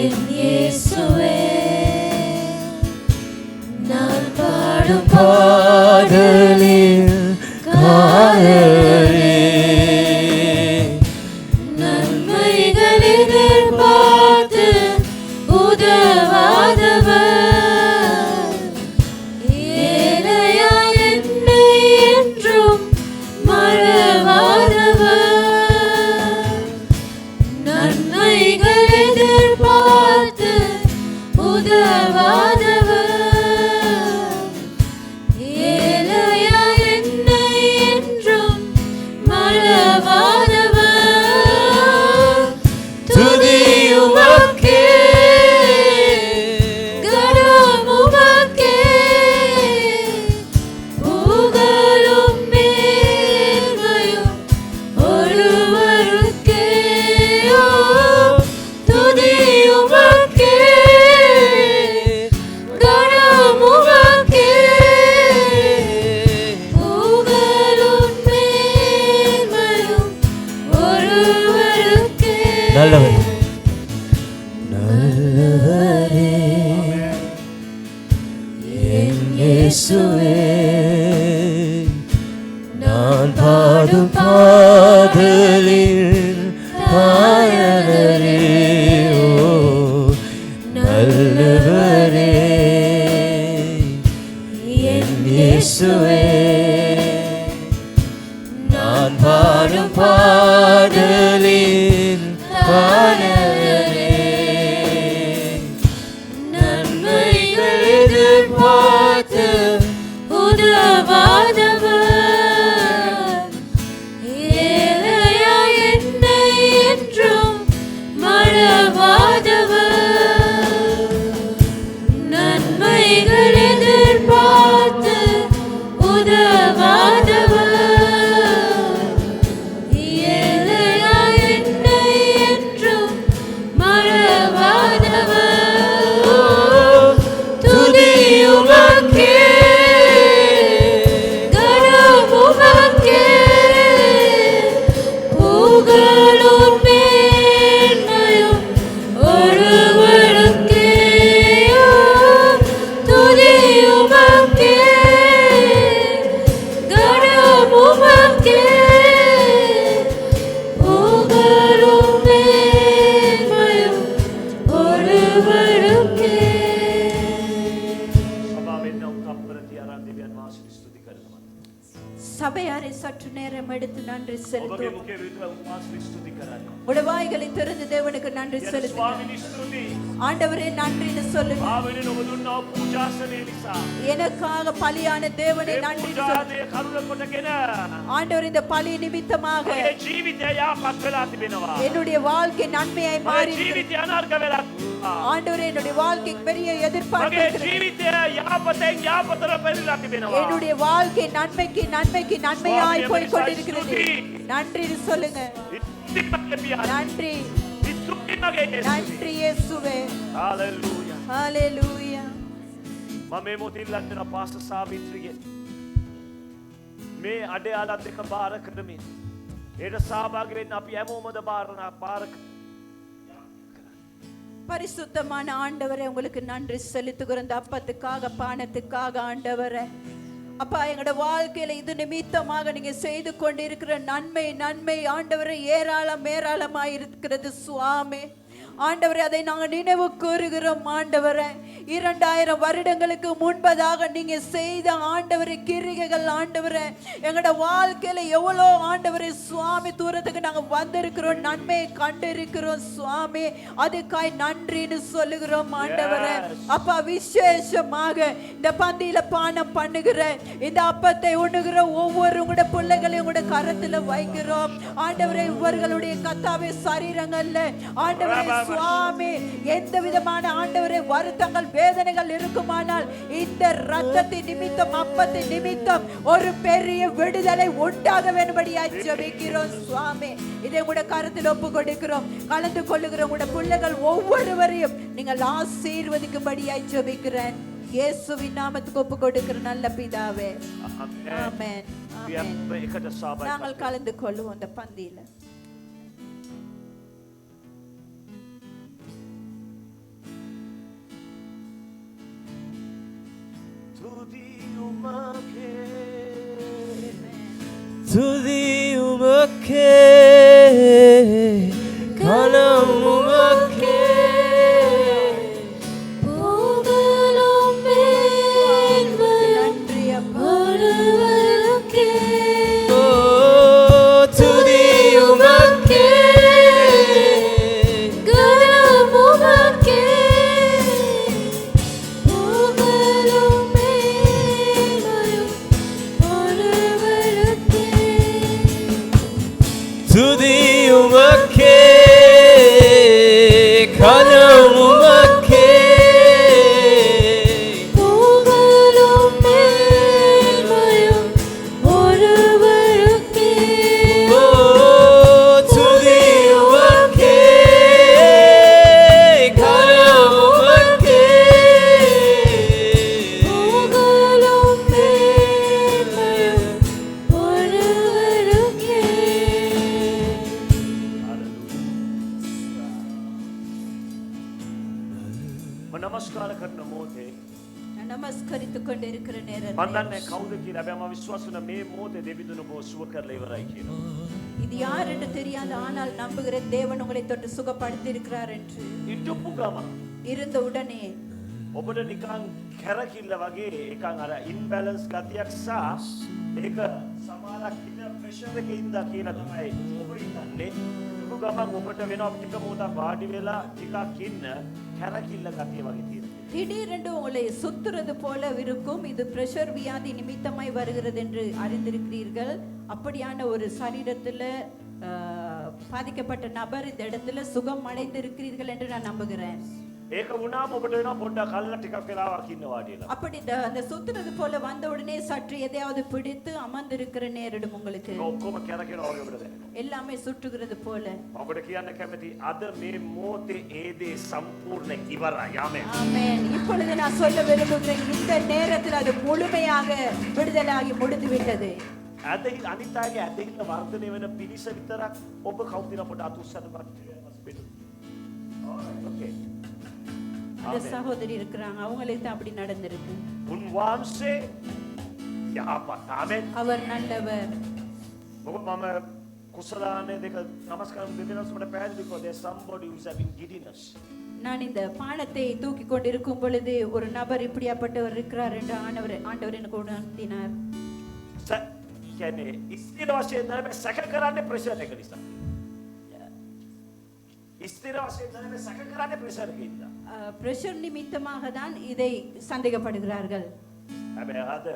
என் இயேசுவே நான் பாடும் பாடலின் காரணரே நன்மைகள் எதிர்பார்த்து உதவாதவர் ஏழையா என்னை என்றும் மறவாதவர் நன்மைகள் எதிர்பார்த்து உதவாதவர் நல்லவர் நல்லவரே என் இயேசுவே நான் பாடும் பாடலில் பாடலே ஓ நல்லவரே என் இயேசுவே நான் பாடும் பாடலில் பாடலே நன்மைகள் எதிர்பார்த்து உதவாதவர் ஏழையா என்னை என்றும் மறவாதவர் நன்மைகள் எதிர்பார்த்து உதவாதவர் ஏழையா என்னை என்றும் மறவாதவர் துதி உமக்கே கனம் உமக்கே புகழும் மேன்மையும் ஒருவருக்கே துதி உமக்கே கனம் உமக்கே புகழும் மேன்மையும் ஒருவருக்கே සභාවෙන් නම් තප්පරති ආරන් දෙවියන් වහන්සේට ස්තුති කරනවා. சபையாரை சற்று நேரம் எடுத்து நன்றி ඔබගේ செலுத்தும் මුඛයේ විතර උන්වහන්සේට ස්තුති කරන්න. உடைய வாய்களை திறந்து தேவனுக்கு நன்றி යන செலுத்துங்க ස්වාමීනි ස්තුති. ஆண்டவரே நன்றின்னு சொல்லுங்க ආවෙන ඔබ දුන්නා වූ පූජාසනය නිසා. எனக்காக பலியான தேவனை ඒ நன்றி சொல்லுங்க පූජාසනය කරුණ කොටගෙන ஆண்டவர் இந்த பலி நிமித்தமாக මගේ ජීවිතය යාපත් වෙලා තිබෙනවා. என்னுடைய வாழ்க்கை நன்மையாய் මගේ மாறி ජීවිතය අනර්ග වෙලා තිබෙනවා. ஆண்டவரே என்னுடைய வாழ்க்கைக்கு பெரிய எதிர்பார்ப்பு මගේ இருக்கிறது. ජීවිතය යාපතෙන් යාපතට පෙරලා තිබෙනවා. என்னுடைய வாழ்க்கை நன்மைக்கு நன்மைக்கு நன்மையாய் போய் கொண்டிருக்கிறது நன்றி சொல்லுங்க ස්තුති මගේ පියාණන්. நன்றி ස්තුති මගේ යේසුස්. நன்றி இயேசுவே හalleluya. ஹalleluya මම මේ මොහොතේ ලැබෙන පාස්ටර් සාවිත්‍රිගේ මේ අඩයාලත් දෙක බාර කරමින් ඒට සහභාගී වෙන්න අපි හැමෝමද බාර பரிசுத்தமான ஆண்டவரே உங்களுக்கு நன்றி செலுத்துகிறோம் இந்த அப்பத்துக்காக பானத்துக்காக ஆண்டவரே அப்பா எங்களோட வாழ்க்கையில இது நிமித்தமாக நீங்க செய்து கொண்டிருக்கிற நன்மை நன்மை ஆண்டவரே ஏராளமாய் இருக்கிறது சுவாமி ஆண்டவரே அதை நாங்கள் நினைவு கூறுகிறோம் ஆண்டவரே 2000 வருடங்களுக்கு முன்பதாக நீங்க செய்த ஆண்டவரே கிரிகைகள் ஆண்டவரே எங்களோட வாழ்க்கையில எவ்வளோ ஆண்டவரே சுவாமி தூரத்துக்கு நாங்க வந்திருக்கிறோம் நன்மையை கண்டிருக்கிறோம் சுவாமி அதுக்காய் நன்றின்னு சொல்லுகிறோம் ஆண்டவரே அப்பா விசேஷமாக இந்த பந்தியில பானம் பண்ணுகிற இந்த அப்பத்தை உண்ணுகிற ஒவ்வொரு உங்களோட பிள்ளைகளையும் உங்களோட கரத்துல வைக்கிறோம் ஆண்டவரே இவர்களுடைய கத்தாவே சரீரங்கள்ல ஆண்டவரே சுவாமி எந்த விதமான ஆண்டவரே வருத்தங்கள் வேதனைகள் இருக்குமானால் இந்த இரத்தத்தின் நிமித்தம் அப்பத்தின் நிமித்தம் ஒரு பெரிய விடுதலை உண்டாக வேண்டும்படியாய் ஜெபிக்கிறோம் சுவாமி இதை கூட கருத்தில் ஒப்பு கொடுக்கிறோம் கலந்து கொள்ளுகிற உங்களோட பிள்ளைகள் ஒவ்வொருவரையும் நீங்கள் ஆசீர்வதிக்கும்படியாய் ஜெபிக்கிறேன் இயேசுவின் நாமத்துக்கு ஒப்பு கொடுக்கிற நல்ல பிதாவே ஆமென் ஆமென் එකට සහභාගී நாங்கள் கலந்து கொள்ளுவோம் அந்த பந்தியில துதி உமக்கே கனம் உமக்கே புகழும் மேன்மையும் நன்றி அப்பா ஒருவருக்கே ஓ துதி உமக்கே கனம் உமக்கே புகழும் மேன்மையும் ஒருவருக்கே துதி உமக்கே நமஸ்கரித்துக் கொண்டிருக்கிற මම நேரத்தில் දන්නේ කවුද කියලා. හැබැයි මම විශ්වාස කරන මේ මොහොතේ දෙවිඳුන ඔබව සුව කරලා ඉවරයි කියලා. இது யார் என்று தெரியாது, ஆனால் நம்புகிறேன் தேவன் உங்களை தொட்டு சுகப்படுத்தி இருக்கிறார் என்று. ඉටුපු ගම இருந்த உடனே ඔබට නිකන් කැරකිල්ල වගේ එකන් අර ඉම්බැලන්ස් ගතියක් සහ ඒක සමානක් ඉන්න ප්‍රෙෂර් එකේ ඉඳලා කියලා තමයි ඔබ ඉන්නේ. ඉටුපු ගමන් ඔබට වෙනවා ටික මොහොතක් වාඩි වෙලා ටිකක් ඉන්න කැරකිල්ල ගතිය වගේ තියෙනවා. திடீரென்று உங்களை சுத்துறது போல இருக்கும். இது பிரஷர் வியாதி நிமித்தமாய் வருகிறது என்று அறிந்திருக்கிறீர்கள். அப்படியான ஒரு சரீரத்துல பாதிக்கப்பட்ட நபர் இந்த இடத்துல சுகம் அடைந்திருக்கிறீர்கள் என்று நான் நம்புகிறேன். ඒක වුණාම ඔබට වෙනවා පොඩ්ඩක් කල්ලා ටිකක් වෙලාවක් ඉන්න වාඩිලා. அப்படி அந்த சுத்துறது போல வந்த உடனே சற்று எதையாவது பிடித்து அமர்ந்திருக்கிற நேரிடும் உங்களுக்கு. ඔක්කොම කැරකෙනවා වගේ ඔබට දැනෙනවා. எல்லாமே சுற்றுகிறது போல. ඔබට කියන්න කැමති අද මේ මොහොතේ ඒ දේ සම්පූර්ණ ඉවරයි. ආමෙන්. ஆமென். இப்பொழுது நான் சொல்ல விரும்புகிறேன், இந்த நேரத்தில் அது முழுமையாக விடுதலாகி முடிந்து விட்டது. ඇදහිල්ල අනිත් අයගේ ඇදහිල්ල වර්ධනය වෙන පිරිස විතරක් ඔබ කවුරුද පොඩ අතුස්සන බත්. ඕකේ. அந்த சகோதரி இருக்கிறாங்க, அவங்களுக்கு தான் அப்படி நடந்திருக்கு. උන්වහන්සේ යහපත්. ආමෙන්. அவர் நல்லவர். ඔබ මම කුසලානේ දෙක නමස්කාර දෙදෙනාට මට පැහැදිලි කෝ there's somebody who's having giddiness. நான் இந்த பானத்தை தூக்கி கொண்டிருக்கும் பொழுது ஒரு நபர் இப்படியாப்பட்டவர் இருக்கிறார் என்று ஆண்டவர் எனக்கு உணர்த்தினார். කියන්නේ ස්ථිර වශයෙන් නැහැ සැක කරන්නේ ප්‍රෙෂර් එක නිසා. ස්ථිර වශයෙන් නැහැ සැක කරන්නේ ප්‍රෙෂර් එකේ ඉඳලා. பிரஷர் நிமித்தமாக தான் இதை சந்தேகப்படுகிறார்கள். හැබැයි අද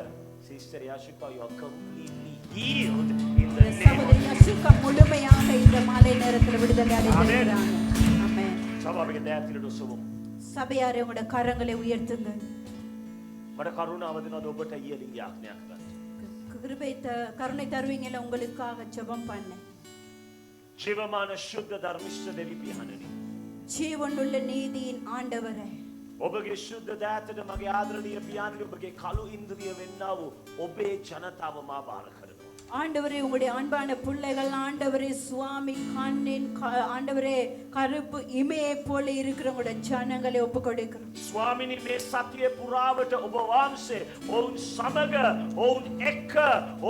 sister යශිකා you are completely healed in the name of சகோதரி யசுகா முழுமையாக இந்த மாலை நேரத்தில் விடுதலை அடைந்திருக்கிறாங்க. ஆமென். සභාවක දෑතිලට සුවම්. சபையாரே உங்களோட கரங்களை உயர்த்துங்க. මට කරුණාව දෙනවද ඔබට ඊයලින් යාඥා කරන්න. கருணை தருவீங்கல, உங்களுக்காக ஜெபம் பண்ண. ජීවමාන ශුද්ධ ධර්මිෂ්ඨ දෙවි පියාණනි. ஜீவனுள்ள நீதியின் ஆண்டவரே, ඔබගේ ශුද්ධ දෑතට මගේ ආදරණීය පියාණනි ඔබගේ කළු ඉන්ද්‍රිය වෙන්නා වූ ඔබේ ජනතාව මා බාර කරනවා. ஆண்டவரே உங்களுடைய அன்பான பிள்ளைகள், ஆண்டவரே சுவாமி கண்ணின் ஆண்டவரே கருப்பு இமையை போல இருக்கிற உங்களுடைய ஜனங்களை ஒப்பு கொடுக்கிறோம். ස්වාමිනී මේ සතිය පුරාවට ඔබ වහන්සේ ඔවුන් සමග ඔවුන් එක්ක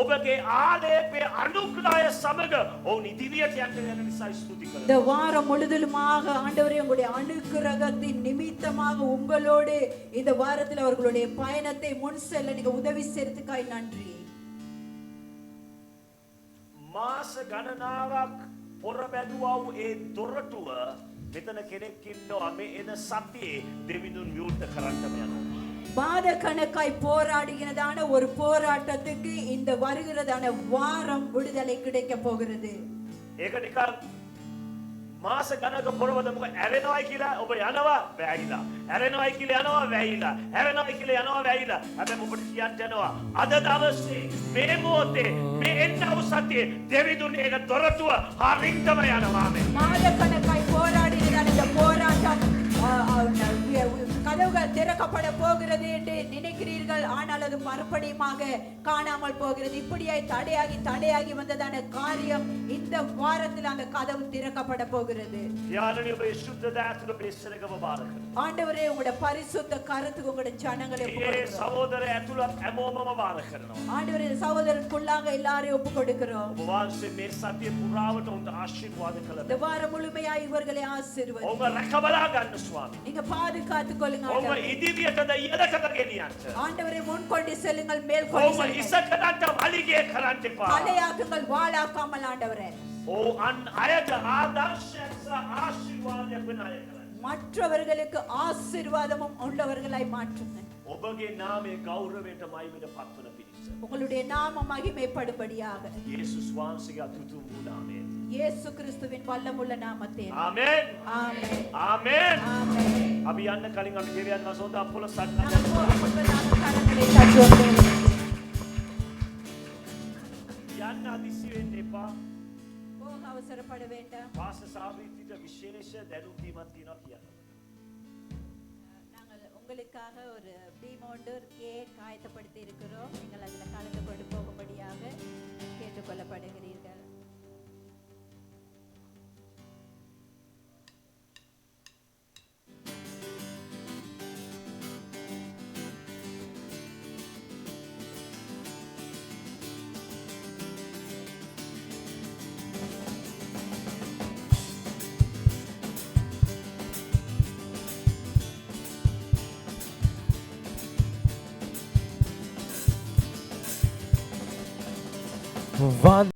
ඔබගේ ආලේපේ අනුග්‍රහය සමග ඔවුන් ඉදිරියට යන්න යන නිසා ස්තුති කරනවා. இந்த வாரம் முழுவதுமாக ஆண்டவரே உங்களுடைய அனுக்கிரகத்தின் நிமித்தமாக உங்களோடு இந்த வாரத்தில் அவர்களுடைய பயணத்தை முன் செல்ல நீங்க உதவி செய்யறதுக்காய் நன்றி. මාස ගණනාවක් පොර බැඳුවා වූ ඒ දොරටුව මෙතන කෙනෙක් ඉන්නවා මේ එන සතියේ දෙවිඳුන් විවෘත කරන්නම යනවා. மாத கணக்காய் போராடுகிறதான ஒரு போராட்டத்துக்கு இந்த வருகிறதான வாரம் விடுதலை கிடைக்க போகிறது. ඒක නිකන් මාස ගණක පොරවද මොකද ඇරෙනවයි කියලා ඔබ යනවා වැහිලා. ඇරෙනවයි කියලා යනවා වැහිලා. ඇරෙනවයි කියලා යනවා වැහිලා. හැබැයි ඔබට කියන්න යනවා අද දවසේ මේ මොහොතේ මේ එන්න අවසතියේ දෙවිඳුන් ඒක දොරටුව හරින්ටම යනවා මේ. மாத கணக்காய் போராடுகிறதான இந்த போராட்டம் கதவுகள் திறக்கப்பட போகிறது என்று நினைக்கிறீர்கள், ஆனால் அது மறுபடியுமாக காணாமல் போகிறது. இப்படியாய் தடையாகி வந்ததான காரியம் இந்த வாரத்தில் அந்த கதவு திறக்கப்பட போகிறது. යාළුවනි ඔබ ශුද්ධ දෑතුල බෙස්සරකව බාර කරනවා. ஆண்டவரே உங்களுடைய பரிசுத்த கருத்துக்கு உங்களுடைய ஜனங்களை ஒப்பு ඒ கொடுக்கிறோம். සහෝදර ඇතුළත් හැමෝමම බාර කරනවා. ஆண்டவரே சகோதரனுக்குள்ளாக எல்லாரையும் ஒப்பு கொடுக்கிறோம். ඔබ වහන්සේ මේ සතිය පුරාවට උන්ට ආශිර්වාද කළා. இந்த வாரம் முழுமையாய் இவர்களை ஆசீர்வதி. ඔබ රැකබලා ගන්න ස්වාමී. நீங்க பாதுகாத்துக் கொள்ளுங்க ඔබ ஆண்டவரே. ඉදිරියටද ඉහළටද ගෙනියන්න. ஆண்டவரே முன் கொண்டு செல்லுங்கள், மேல் கொண்டு ඔබ செல்லுங்கள். ඉසකරන්ට වලිගේ කරන්න එපා. தலையாக்குங்கள், வாளாக்காமல் ஆண்டவரே. අන් අයට ආදර්ශයක් සහ ආශිර්වාදයක් වෙන අය කරන්න. மற்றவர்களுக்கு ஆசீர்வாதமும் உள்ளவர்களாய் மாற்றுங்க. ඔබගේ නාමයේ ගෞරවයට මයිමට පත්වන පිණිස. உங்களுடைய நாமம் மகிமைப்படும்படியாக යේසුස් වහන්සේගේ අතුතුම් වූ නාමයෙන්. இயேசு கிறிஸ்துவின் வல்லமுள்ள நாமத்தில். ආමෙන්. ஆமென். ආමෙන්. ஆமென். අපි යන්න කලින් අපි දෙවියන් වහන්සේ හොඳ අපොල நாம் සන්නද්ධ போகும் முன்பதாக கரங்களை தட்டுவோம். යන්න අදිසි වෙන්න එපා. போக அவசரப்பட வேண்டாம். වාස සාවිත්‍රිට විශේෂ දැනුම් දීමක් තියෙනවා කියනවා. நாங்கள் உங்களுக்காக ஒரு பீமோண்டு ஒரு கேக் ஆயத்தப்படுத்தி இருக்கிறோம். நீங்கள் அதில் கலந்து கொண்டு போகும்படியாக கேட்டுக்கொள்ளப்படுகிறீர்கள். வாதை